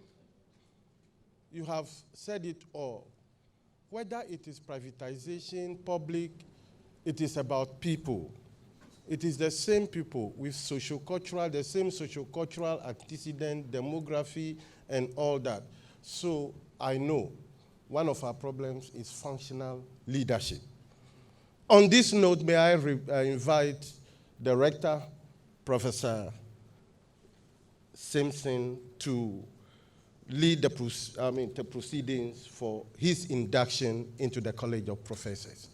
you have said it all. Whether it is privatization, public, it is about people. It is the same people with socio-cultural, the same socio-cultural antecedent, demography, and all that. So I know one of our problems is functional leadership. On this note, may I invite the rector, Professor Simpson, to lead the proceedings for his induction into the College of Professors.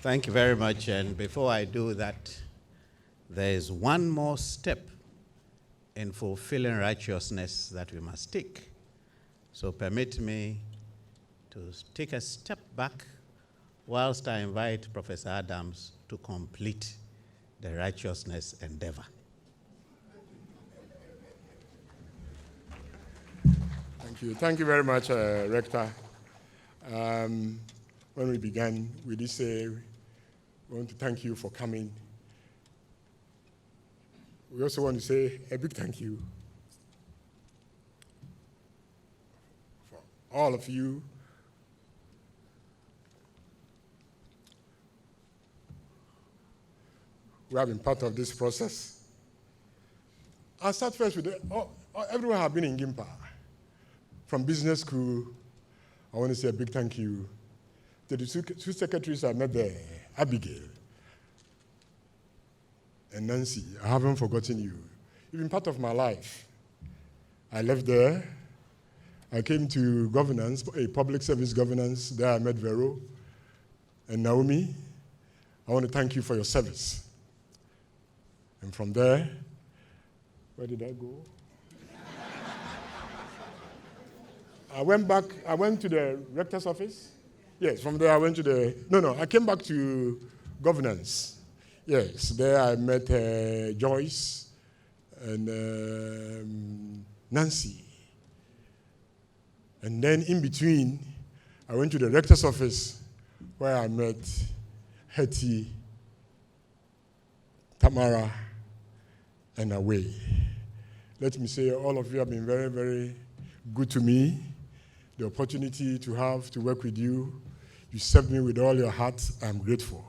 Thank you very much. And before I do that, there is one more step in fulfilling righteousness that we must take. So permit me to take a step back whilst I invite Professor Adams to complete the righteousness endeavor. Thank you. Thank you very much, Rector. When we began, we did say we want to thank you for coming. We also want to say a big thank you for all of you who have been part of this process. I'll start first with everyone have been in Gimpa. From business school, I want to say a big thank you to the two secretaries I met there, Abigail and Nancy. I haven't forgotten you. You've been part of my life. I left there. I came to governance, a public service governance. There I met Vero and Naomi. I want to thank you for your service. And from there, where did I go? I went to the rector's office. Yes, from there I went to I came back to governance. Yes, there I met Joyce and Nancy. And then in between, I went to the rector's office where I met Hetty, Tamara, and Away. Let me say, all of you have been very, very good to me. The opportunity to work with you, you served me with all your heart. I'm grateful.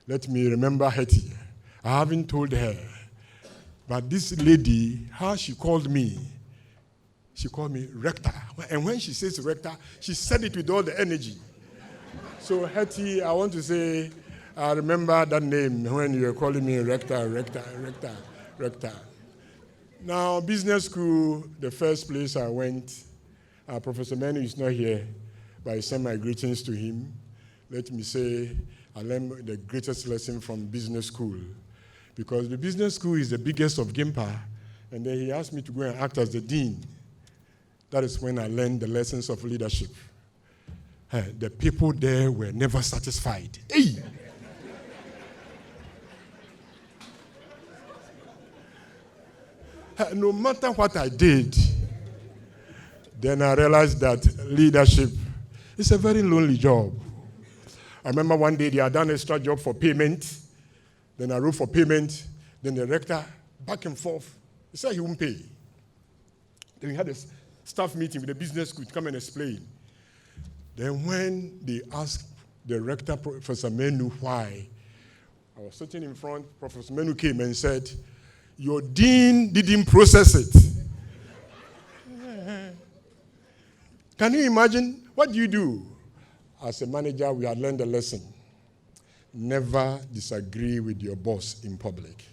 Let me remember Hetty. I haven't told her, but this lady, how she called me rector. And when she says rector, she said it with all the energy. So Hetty, I want to say, I remember that name when you were calling me rector. Now, business school, the first place I went, Professor Manu is not here, but I send my greetings to him. Let me say, I learned the greatest lesson from business school, because the business school is the biggest of Gimpa, and then he asked me to go and act as the dean. That is when I learned the lessons of leadership. The people there were never satisfied. Hey! No matter what I did, then I realized that leadership is a very lonely job. I remember one day they had done extra job for payment. Then I wrote for payment. Then the rector, back and forth, he said he won't pay. Then we had a staff meeting with the business school to come and explain. Then when they asked the rector, Professor Menu, why, I was sitting in front, Professor Menu came and said, your dean didn't process it. Can you imagine? What do you do? As a manager, we had learned a lesson. Never disagree with your boss in public.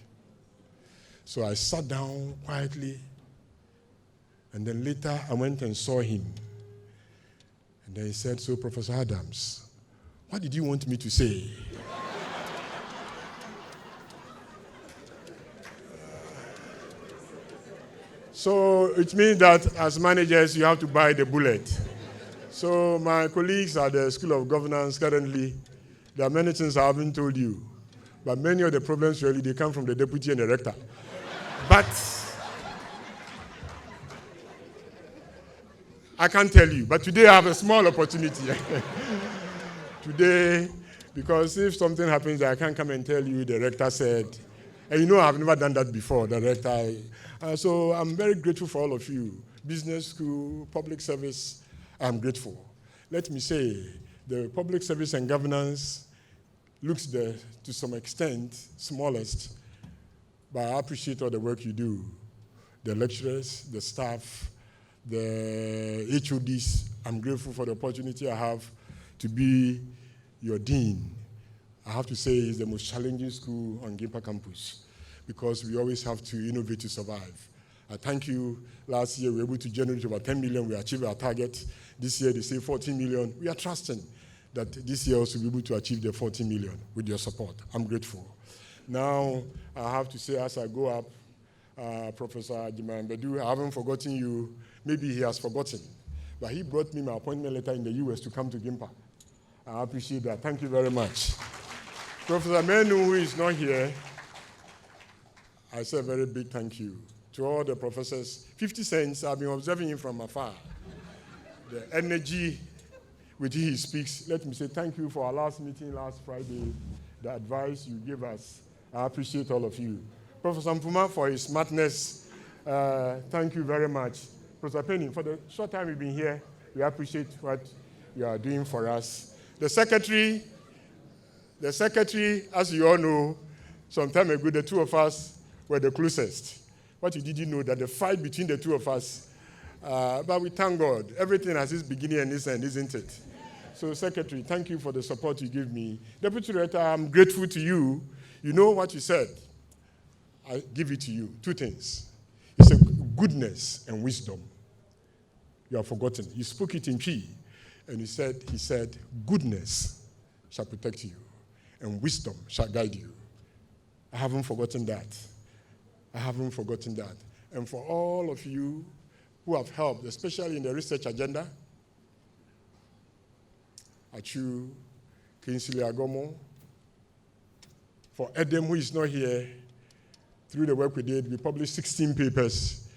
So I sat down quietly, and then later I went and saw him. And then he said, so Professor Adams, what did you want me to say? So it means that as managers, you have to bite the bullet. So my colleagues at the School of Governance currently, there are many things I haven't told you, but many of the problems really, they come from the deputy and the rector. But I can't tell you, but today I have a small opportunity. Today, because if something happens, I can't come and tell you the rector said, and you know I've never done that before, the rector. So I'm very grateful for all of you. Business school, public service, I'm grateful. Let me say, the public service and governance looks to some extent smallest, but I appreciate all the work you do. The lecturers, the staff, the HODs, I'm grateful for the opportunity I have to be your dean. I have to say it's the most challenging school on Gimpa campus because we always have to innovate to survive. I thank you. Last year we were able to generate over 10 million. We achieved our target. This year they say 14 million. We are trusting that this year also we'll be able to achieve the 14 million with your support. I'm grateful. Now I have to say as I go up, Professor Jiman Bedu, I haven't forgotten you. Maybe he has forgotten. But he brought me my appointment letter in the US to come to Gimpa. I appreciate that. Thank you very much. Professor Menu, who is not here, I say a very big thank you to all the professors. 50 cents, I've been observing him from afar. The energy with which he speaks. Let me say thank you for our last meeting last Friday, the advice you gave us. I appreciate all of you. Professor Mpuma for his smartness. Thank you very much. Professor Penny, for the short time we've been here, we appreciate what you are doing for us. The secretary, as you all know, some time ago, the two of us were the closest. What you didn't know, that the fight between the two of us, but we thank God. Everything has its beginning and its end, isn't it? So, Secretary, thank you for the support you give me. Deputy Director, I'm grateful to you. You know what you said. I give it to you. Two things. You said goodness and wisdom. You have forgotten. You spoke it in Chi. And he said, goodness shall protect you, and wisdom shall guide you. I haven't forgotten that. I haven't forgotten that. And for all of you who have helped, especially in the research agenda, Achu, Kinsley Agomo. For Edem, who is not here, through the work we did, we published 16 papers.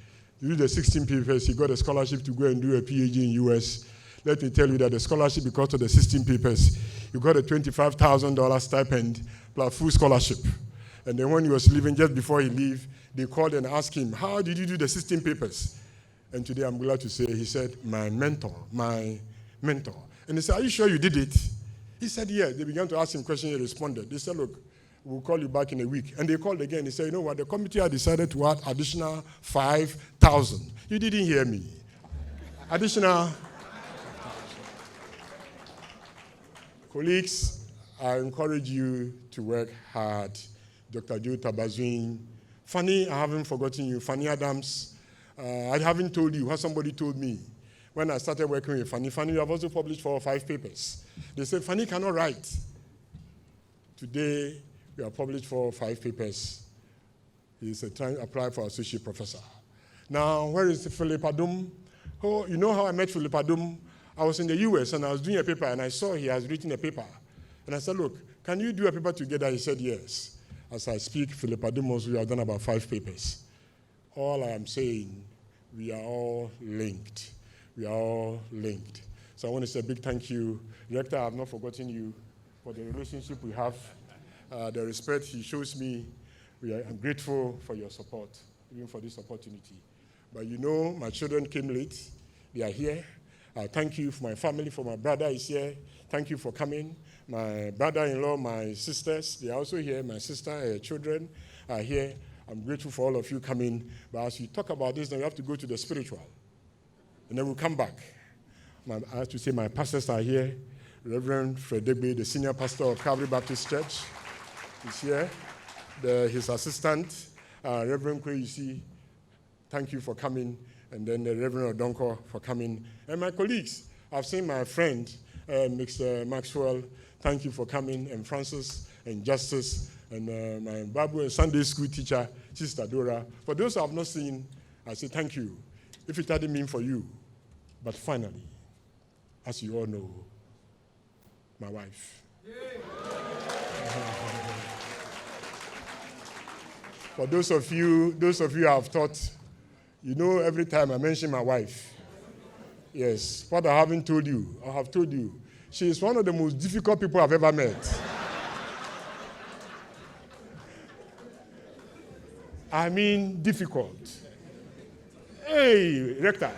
Through the 16 papers, he got a scholarship to go and do a PhD in US. Let me tell you that the scholarship, because of the 16 papers, he got a $25,000 stipend plus full scholarship. And then when he was leaving, just before he leave, they called and asked him, how did you do the 16 papers? And today I'm glad to say, he said, my mentor. And they said, are you sure you did it? He said, yeah. They began to ask him questions, he responded. They said, look, we'll call you back in a week. And they called again. They said, you know what, the committee had decided to add additional 5,000. You didn't hear me. Additional. Colleagues, I encourage you to work hard. Dr. Joe Tabazwin. Fanny, I haven't forgotten you. Fanny Adams. I haven't told you what somebody told me. When I started working with Fanny, you have also published 4 or 5 papers. They said, Fanny cannot write. Today, we have published 4 or 5 papers. He's trying to apply for associate professor. Now, where is Philip Adum? Oh, you know how I met Philip Adum? I was in the US and I was doing a paper and I saw he has written a paper. And I said, look, can you do a paper together? He said, yes. As I speak, Philip Adum also, we have done about 5 papers. All I am saying, we are all linked. We are all linked. So I want to say a big thank you. Rector, I have not forgotten you for the relationship we have, the respect he shows me. I'm grateful for your support, even for this opportunity. But you know, my children came late. They are here. Thank you for my family, for my brother is here. Thank you for coming. My brother-in-law, my sisters, they are also here. My sister, her children are here. I'm grateful for all of you coming. But as we talk about this, now we have to go to the spiritual. And then we'll come back. I have to say my pastors are here. Reverend Fred Degbe, the senior pastor of Calvary Baptist Church, is here. His assistant, Reverend Kwe, you see, thank you for coming. And then the Reverend Odonko for coming. And my colleagues, I've seen my friend, Mr. Maxwell, thank you for coming, and Francis, and Justice, and my Bible and Sunday school teacher, Sister Dora. For those who have not seen, I say thank you. If it hadn't been for you, but finally, as you all know, my wife. For those of you who have thought, you know, every time I mention my wife, yes, what I haven't told you, I have told you. She is one of the most difficult people I've ever met. I mean, difficult. Hey, Rector.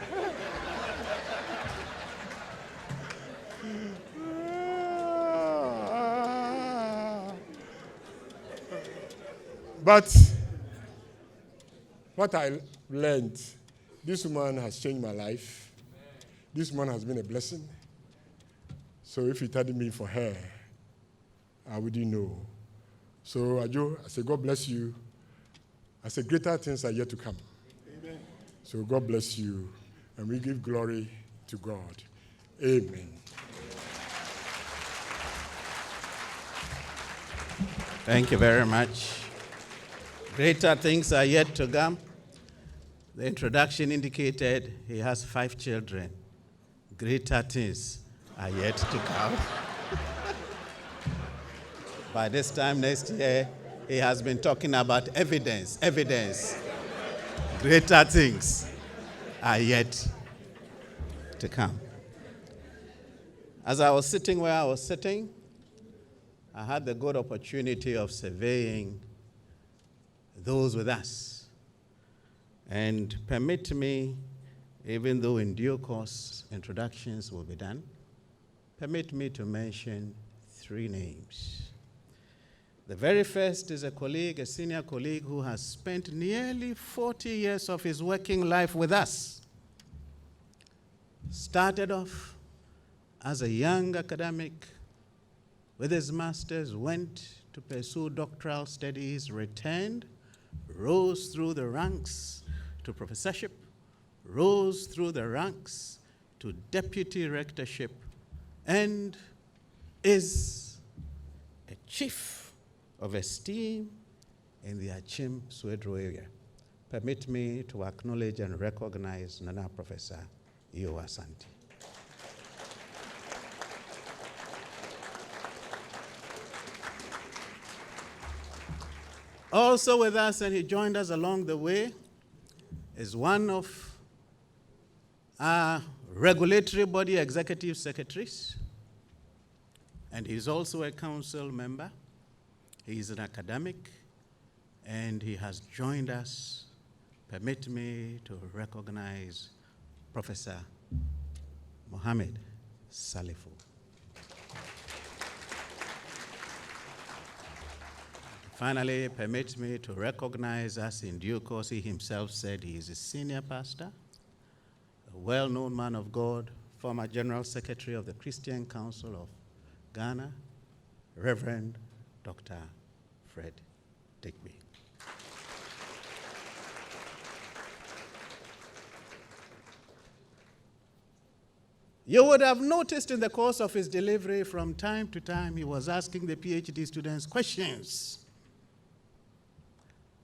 But what I learned, this woman has changed my life. This woman has been a blessing. So if it hadn't been for her, I wouldn't know. So, Ajo, I say, God bless you. I say, greater things are yet to come. Amen. So God bless you, and we give glory to God. Amen. Thank you very much. Greater things are yet to come. The introduction indicated he has 5 children. Greater things are yet to come. By this time next year, he has been talking about evidence. Greater things are yet to come. As I was sitting where I was sitting, I had the good opportunity of surveying those with us. And permit me, even though in due course introductions will be done, permit me to mention 3 names. The very first is a colleague, a senior colleague, who has spent nearly 40 years of his working life with us. Started off as a young academic with his master's, went to pursue doctoral studies, returned, rose through the ranks to professorship, rose through the ranks to deputy rectorship, and is a chief of esteem in the Achim Swedro area. Permit me to acknowledge and recognize Nana Professor Iyo Asante. Also with us, and he joined us along the way, is one of our regulatory body executive secretaries, and he's also a council member. He's an academic, and he has joined us. Permit me to recognize Professor Mohammed Salifu. Finally, permit me to recognize us in due course. He himself said he is a senior pastor, a well-known man of God, former General Secretary of the Christian Council of Ghana, Reverend Dr. Fred Digby. You would have noticed in the course of his delivery, from time to time, he was asking the PhD students questions.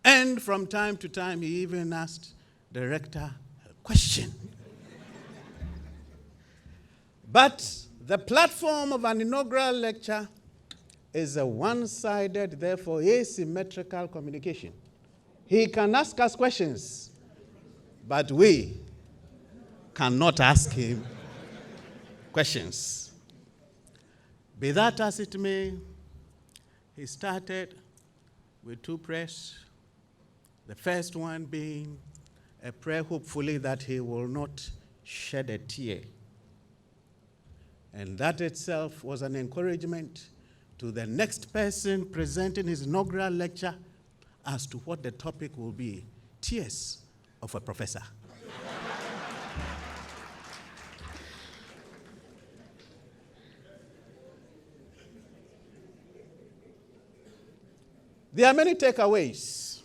And from time to time, he even asked the rector a question. But the platform of an inaugural lecture is a one-sided, therefore asymmetrical communication. He can ask us questions, but we cannot ask him questions. Be that as it may, he started with two prayers. The first one being a prayer, hopefully, that he will not shed a tear. And that itself was an encouragement to the next person presenting his inaugural lecture as to what the topic will be: tears of a professor. There are many takeaways.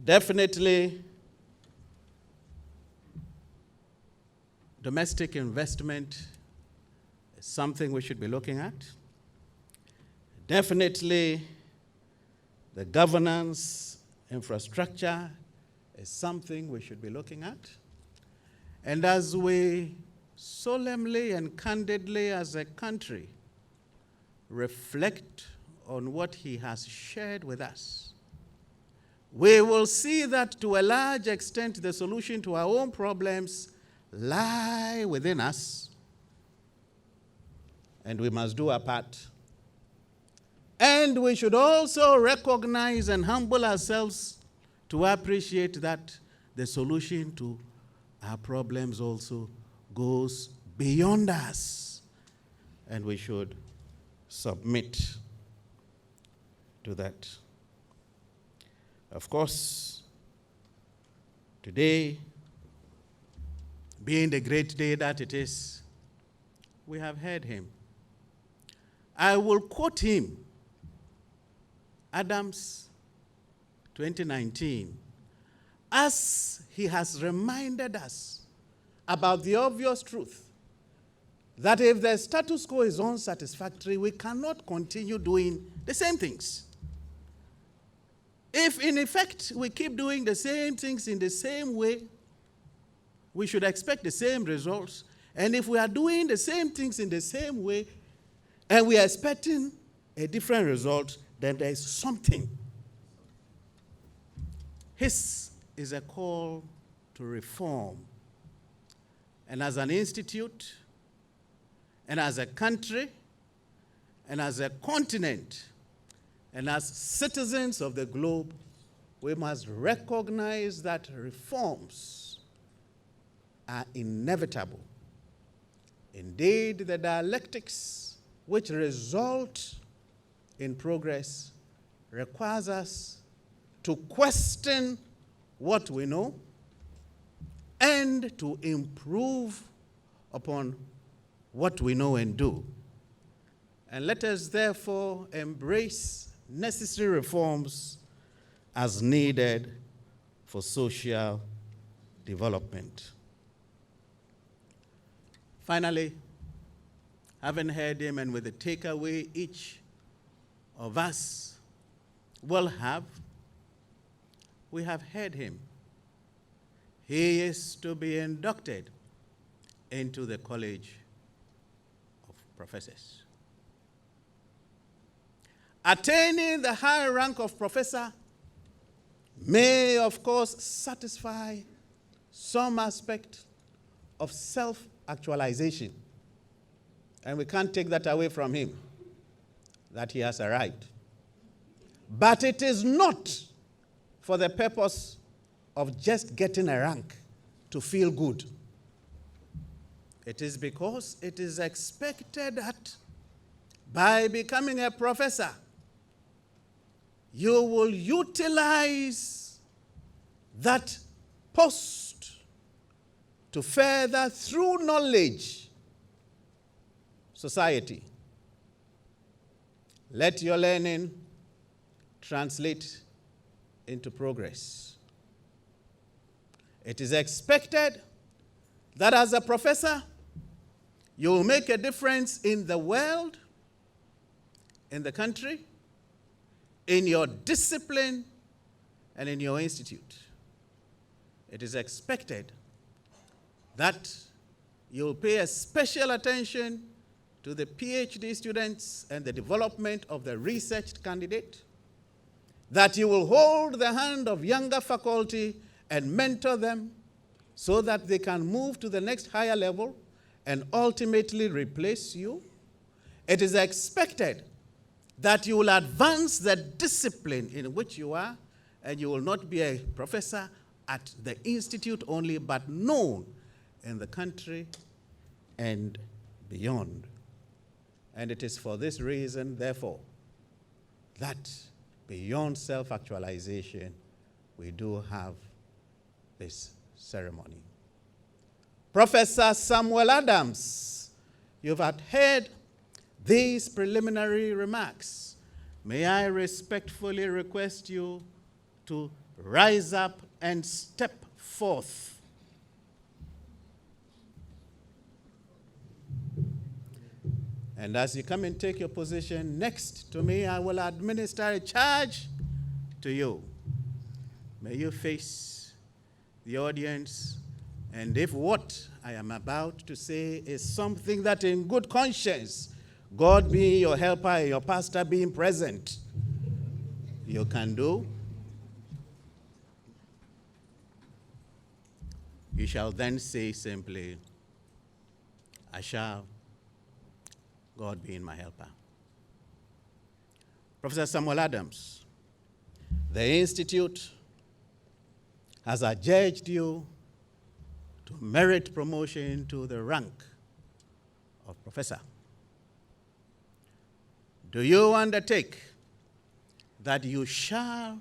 Definitely, domestic investment is something we should be looking at. Definitely, the governance, infrastructure is something we should be looking at. And as we solemnly and candidly as a country reflect on what he has shared with us, we will see that to a large extent the solution to our own problems lie within us, and we must do our part. And we should also recognize and humble ourselves to appreciate that the solution to our problems also goes beyond us, and we should submit to that. Of course, today, being the great day that it is, we have heard him. I will quote him, Adams 2019, as he has reminded us about the obvious truth that if the status quo is unsatisfactory, we cannot continue doing the same things. If, in effect, we keep doing the same things in the same way, we should expect the same results. And if we are doing the same things in the same way, and we are expecting a different result, then there is something. His is a call to reform. And as an institute, and as a country, and as a continent, and as citizens of the globe, we must recognize that reforms are inevitable. Indeed, the dialectics which result in progress requires us to question what we know and to improve upon what we know and do. And let us therefore embrace necessary reforms as needed for social development. Finally, having heard him and with the takeaway each of us will have, we have heard him. He is to be inducted into the College of Professors. Attaining the high rank of professor may, of course, satisfy some aspect of self-actualization. And we can't take that away from him, that he has arrived. But it is not for the purpose of just getting a rank to feel good. It is because it is expected that by becoming a professor, you will utilize that post to further, through knowledge, society. Let your learning translate into progress. It is expected that as a professor, you will make a difference in the world, in the country, in your discipline, and in your institute. It is expected that you'll pay a special attention to the PhD students and the development of the research candidate, that you will hold the hand of younger faculty and mentor them so that they can move to the next higher level and ultimately replace you. It is expected that you will advance the discipline in which you are, and you will not be a professor at the institute only, but known in the country and beyond. And it is for this reason, therefore, that beyond self-actualization, we do have this ceremony. Professor Samuel Adams, you've heard these preliminary remarks. May I respectfully request you to rise up and step forth. And as you come and take your position next to me, I will administer a charge to you. May you face the audience, and if what I am about to say is something that in good conscience, God being your helper and your pastor being present, you can do, you shall then say simply, I shall, God being my helper. Professor Samuel Adams, the Institute has adjudged you to merit promotion to the rank of professor. Do you undertake that you shall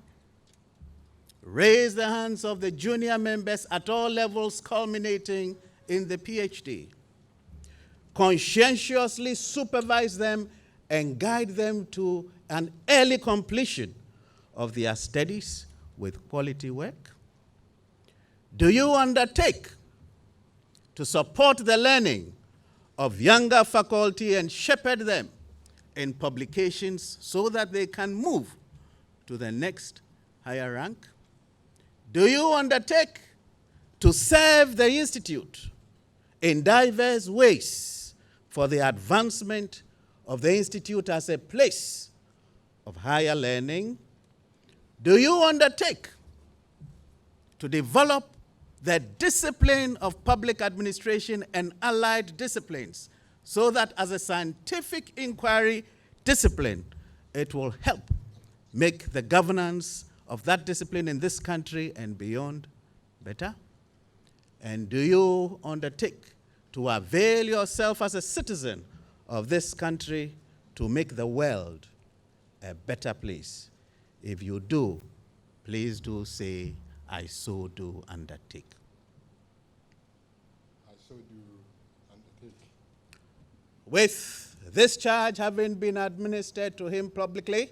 raise the hands of the junior members at all levels culminating in the PhD, conscientiously supervise them and guide them to an early completion of their studies with quality work? Do you undertake to support the learning of younger faculty and shepherd them in publications so that they can move to the next higher rank? Do you undertake to serve the Institute in diverse ways for the advancement of the Institute as a place of higher learning? Do you undertake to develop the discipline of public administration and allied disciplines so that as a scientific inquiry discipline, it will help make the governance of that discipline in this country and beyond better? And do you undertake to avail yourself as a citizen of this country to make the world a better place? If you do, please do say, I so do undertake. I so do undertake. With this charge having been administered to him publicly,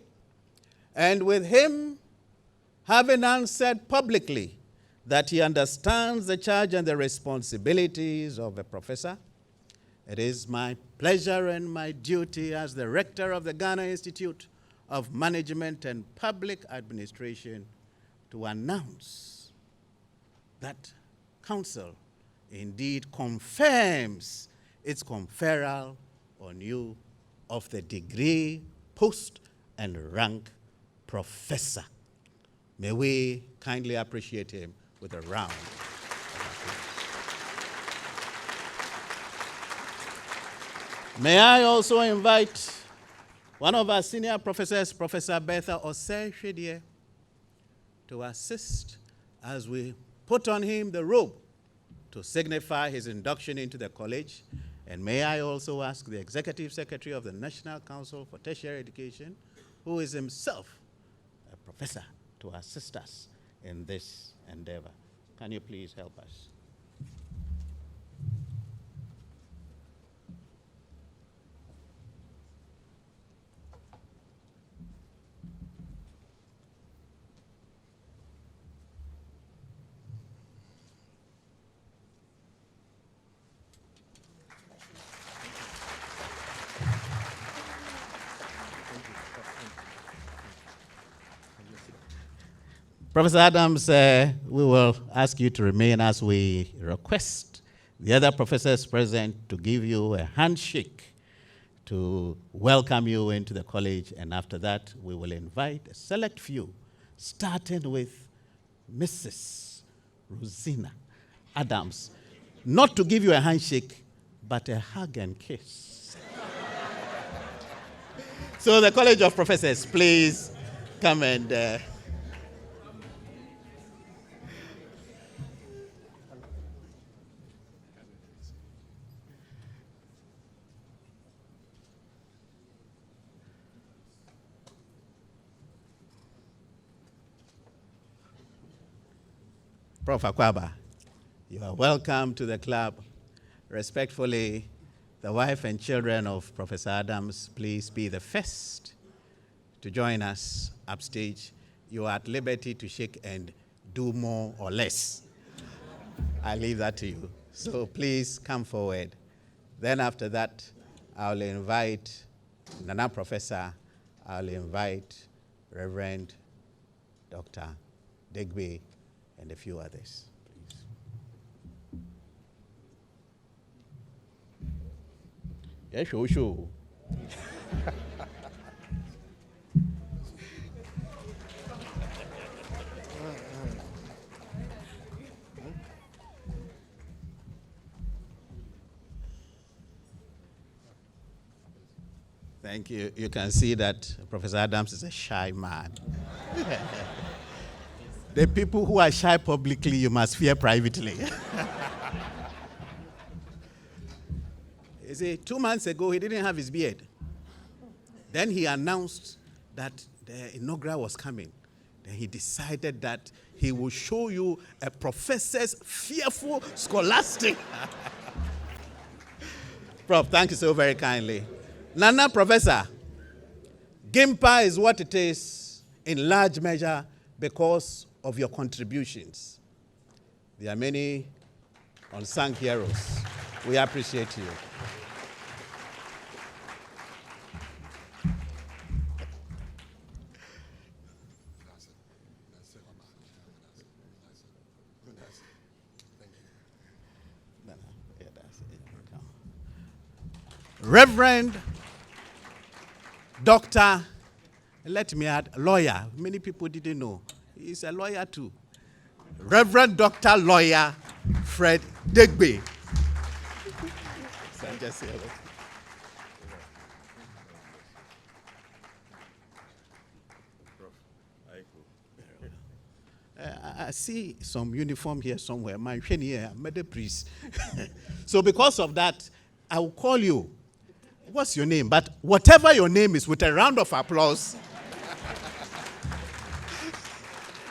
and with him having answered publicly that he understands the charge and the responsibilities of a professor, it is my pleasure and my duty as the rector of the Ghana Institute of Management and Public Administration to announce that Council indeed confirms its conferral on you of the degree, post, and rank professor. May we kindly appreciate him with a round. May I also invite one of our senior professors, Professor Bertha Osei-Hwedie, to assist as we put on him the robe to signify his induction into the college. And may I also ask the Executive Secretary of the National Council for Tertiary Education, who is himself a professor, to assist us in this endeavor. Can you please help us? Professor Adams, we will ask you to remain as we request the other professors present to give you a handshake to welcome you into the college, and after that, we will invite a select few, starting with Mrs. Rosina Adams, not to give you a handshake, but a hug and kiss. So the College of Professors, please come and... Prof. Akwaba, you are welcome to the club. Respectfully, the wife and children of Professor Adams, please be the first to join us upstage. You are at liberty to shake and do more or less. I leave that to you. So please come forward. Then after that, I'll invite Nana Professor, I'll invite Reverend Dr. Degbe, and a few others, please. Yeah, sure. Thank you. You can see that Professor Adams is a shy man. The people who are shy publicly, you must fear privately. You see, 2 months ago, he didn't have his beard. Then he announced that the inaugural was coming. Then he decided that he will show you a professor's fearful scholastic. Prof, thank you so very kindly. Nana, Professor, GIMPA is what it is in large measure because of your contributions. There are many unsung heroes. We appreciate you. Reverend Dr. Let me add, lawyer. Many people didn't know. He's a lawyer too. Reverend Dr. Lawyer Fred Degbe. I see some uniform here somewhere. My here, made a priest. So because of that, I will call you. What's your name? But whatever your name is, with a round of applause.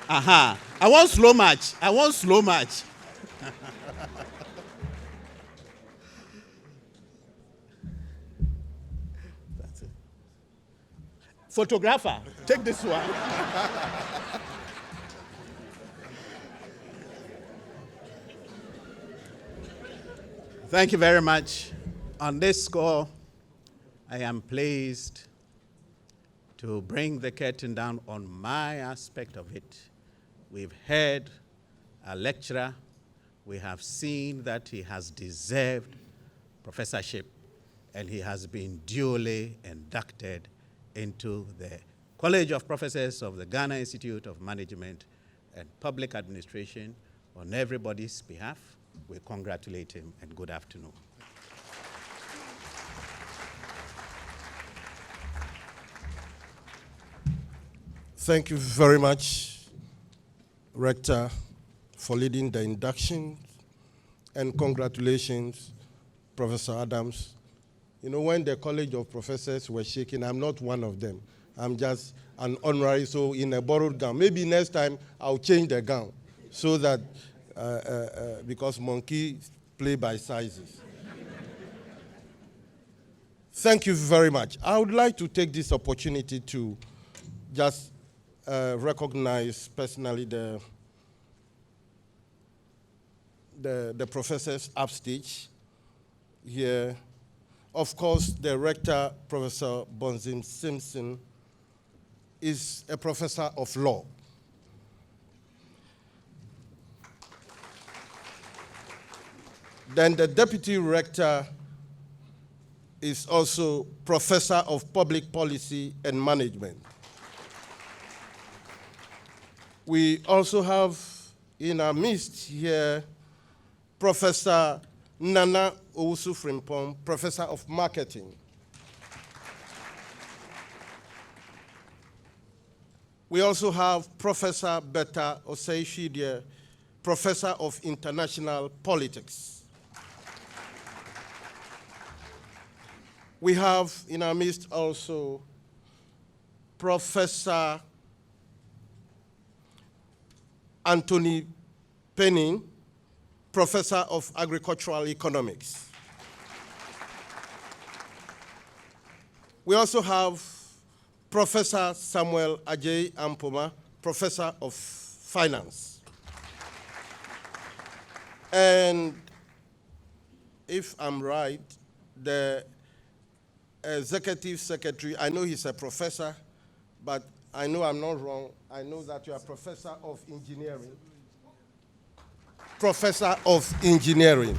I want slow march. I want slow march. That's it. Photographer, take this one. Thank you very much. On this score, I am pleased to bring the curtain down on my aspect of it. We've heard a lecturer. We have seen that he has deserved professorship, and he has been duly inducted into the College of Professors of the Ghana Institute of Management and Public Administration, on everybody's behalf, we congratulate him and good afternoon. Thank you very much, Rector, for leading the induction, and congratulations, Professor Adams. You know, when the College of Professors were shaking, I'm not one of them. I'm just an honorary, so in a borrowed gown. Maybe next time I'll change the gown so that, because monkeys play by sizes. Thank you very much. I would like to take this opportunity to just recognize personally the professors upstage here. Of course, the rector, Professor Bonzim Simpson, is a professor of law. Then the deputy rector is also professor of public policy and management. We also have in our midst here Professor Nana Owusu-Frimpong, professor of marketing. We also have Professor Betta Osei-Shidie, professor of international politics. We have in our midst also Professor Anthony Penning, professor of agricultural economics. We also have Professor Samuel Ajay Ampoma, professor of finance. And if I'm right, the executive secretary, I know he's a professor, but I know I'm not wrong. I know that you are professor of engineering. Professor of engineering.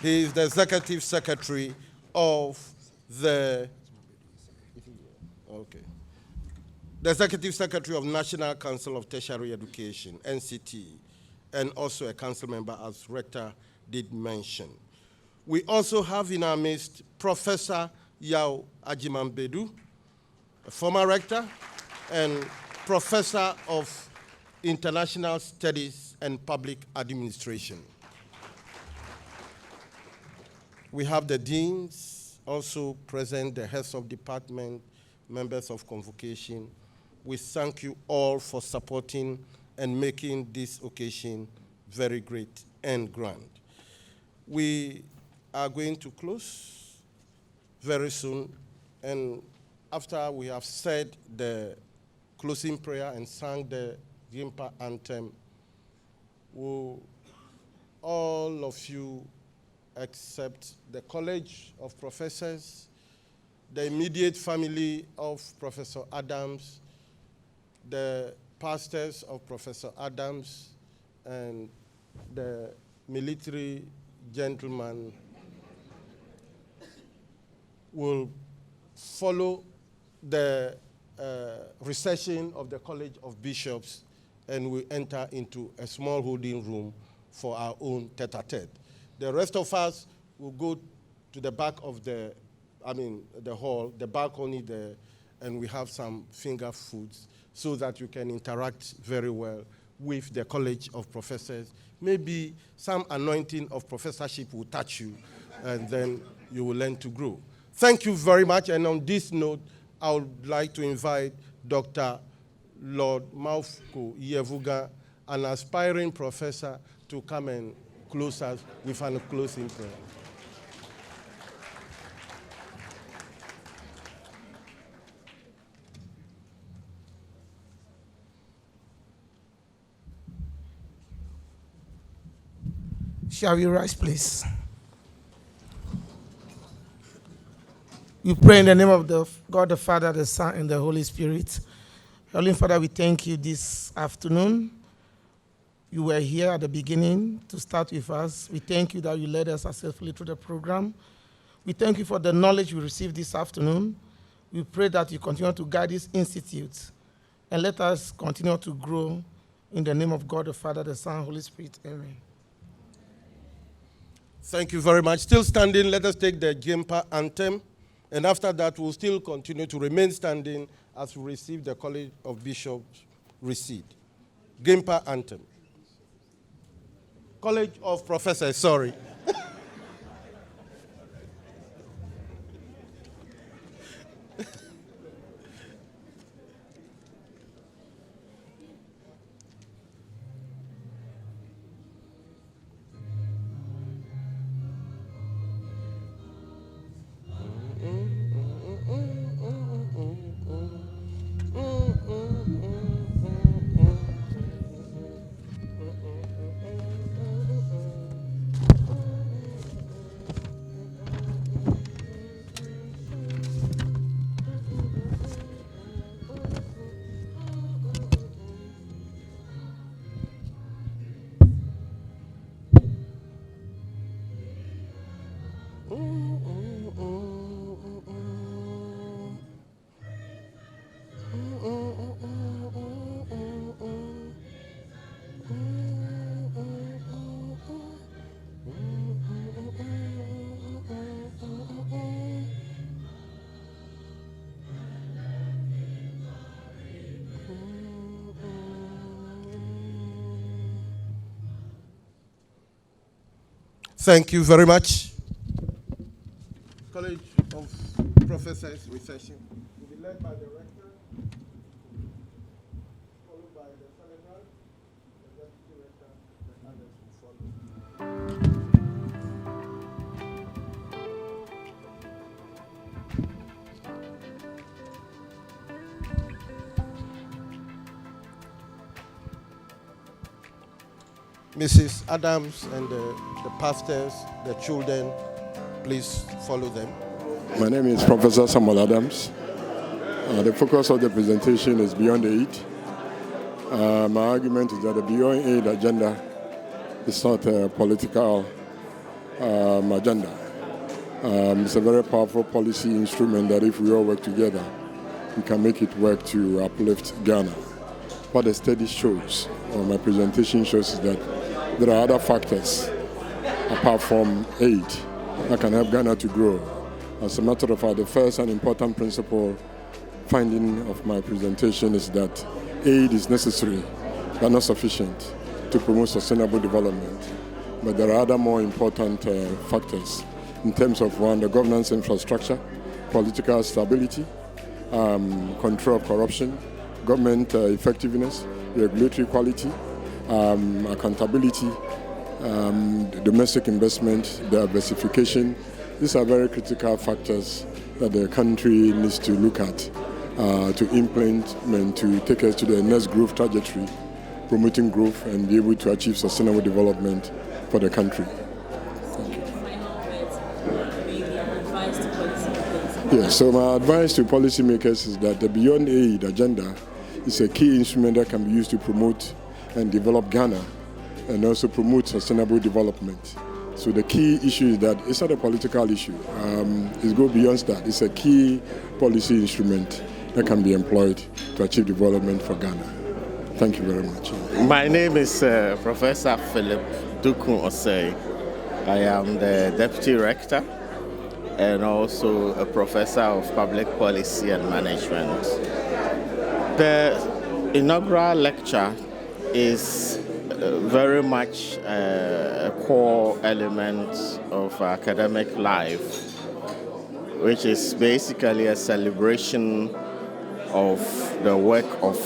He is the executive secretary of the executive secretary of National Council of Tertiary Education, NCT, and also a council member, as Rector did mention. We also have in our midst Professor Yao Ajimambedu, a former rector and professor of international studies and public administration. We have the deans also present, the heads of department, members of convocation. We thank you all for supporting and making this occasion very great and grand. We are going to close very soon, and after we have said the closing prayer and sang the Gimpa anthem, will all of you, except the College of Professors, the immediate family of Professor Adams, the pastors of Professor Adams, and the military gentleman, will follow the recession of the College of Bishops, and we enter into a small holding room for our own tete-a-tete. The rest of us will go to the back of the hall, the balcony there, and we have some finger foods so that you can interact very well with the College of Professors. Maybe some anointing of professorship will touch you, and then you will learn to grow. Thank you very much, and on this note, I would like to invite Dr. Lord Maufko Yevuga, an aspiring professor, to come and close us with a closing prayer. Shall we rise, please? We pray in the name of God the Father, the Son, and the Holy Spirit. Heavenly Father, we thank you this afternoon. You were here at the beginning to start with us. We thank you that you led us successfully through the program. We thank you for the knowledge we received this afternoon. We We pray that you continue to guide this institute and let us continue to grow in the name of God, the Father, the Son, Holy Spirit. Amen. Thank you very much. Still standing, let us take the Jempa anthem. And after that, we'll still continue to remain standing as we receive the College of Bishops receipt. Jempa anthem. College of Professors, sorry. Thank you very much. College of Professors recession will be led by the rector, followed by the celebrant, the deputy rector, and others will follow. Mrs. Adams and the pastors, the children, please follow them. My name is Professor Samuel Adams. The focus of the presentation is Beyond Aid. My argument is that the Beyond Aid agenda is not a political agenda. It's a very powerful policy instrument that if we all work together, we can make it work to uplift Ghana. What the study shows, or my presentation shows, is that there are other factors apart from aid that can help Ghana to grow. As a matter of fact, the first and important principle finding of my presentation is that aid is necessary but not sufficient to promote sustainable development. But there are other more important factors in terms of, one, the governance infrastructure, political stability, control of corruption, government effectiveness, regulatory quality, accountability, domestic investment, diversification. These are very critical factors that the country needs to look at to implement and to take us to the next growth trajectory, promoting growth and be able to achieve sustainable development for the country. Thank you. Yes, so my advice to policymakers is that the Beyond Aid agenda is a key instrument that can be used to promote and develop Ghana and also promote sustainable development. So the key issue is that it's not a political issue. It goes beyond that. It's a key policy instrument that can be employed to achieve development for Ghana. Thank you very much. My name is Professor Philip Dukun Osei. I am the Deputy Rector and also a Professor of Public Policy and Management. The inaugural lecture is very much a core element of academic life, which is basically a celebration of the work of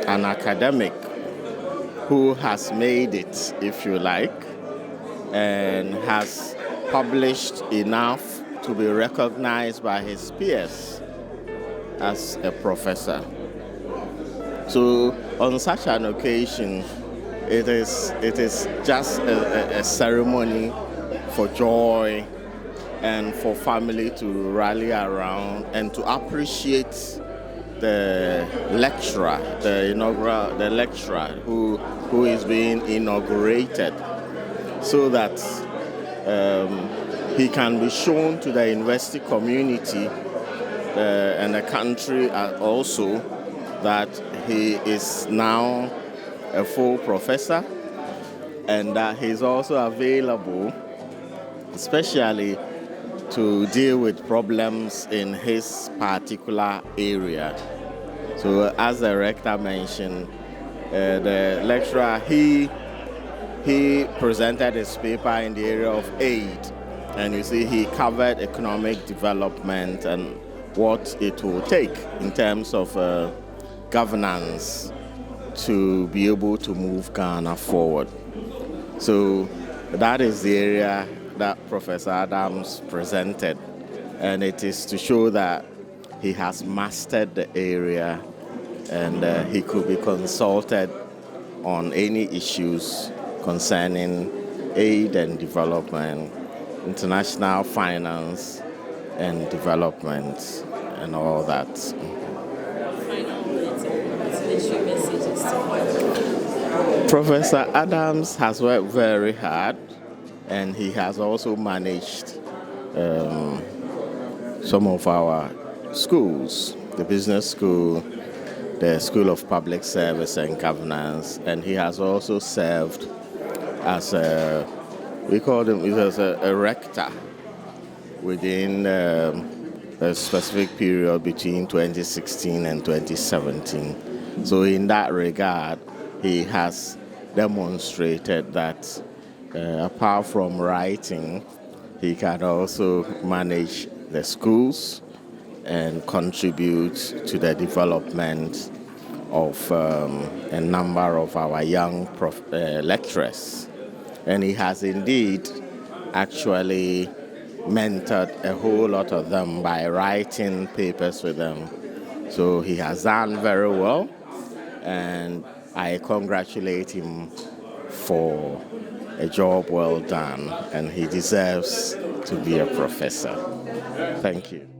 an academic who has made it, if you like, and has published enough to be recognized by his peers as a professor. So on such an occasion, it is just a ceremony for joy and for family to rally around and to appreciate the lecturer, the lecturer who is being inaugurated, so that he can be shown to the university community and the country also that he is now a full professor, and that he's also available especially to deal with problems in his particular area. So as the rector mentioned, the lecturer, he presented his paper in the area of aid, and you see he covered economic development and what it will take in terms of governance to be able to move Ghana forward. So that is the area that Professor Adams presented, and it is to show that he has mastered the area and he could be consulted on any issues concerning aid and development, international finance and development, and all that. Professor Adams has worked very hard, and he has also managed some of our schools, the business school, the School of Public Service and Governance, and he has also served as a rector within a specific period between 2016 and 2017. So in that regard, he has demonstrated that apart from writing, he can also manage the schools and contribute to the development of a number of our young lecturers. And he has indeed actually mentored a whole lot of them by writing papers with them. So he has done very well, and I congratulate him for a job well done, and he deserves to be a professor. Thank you.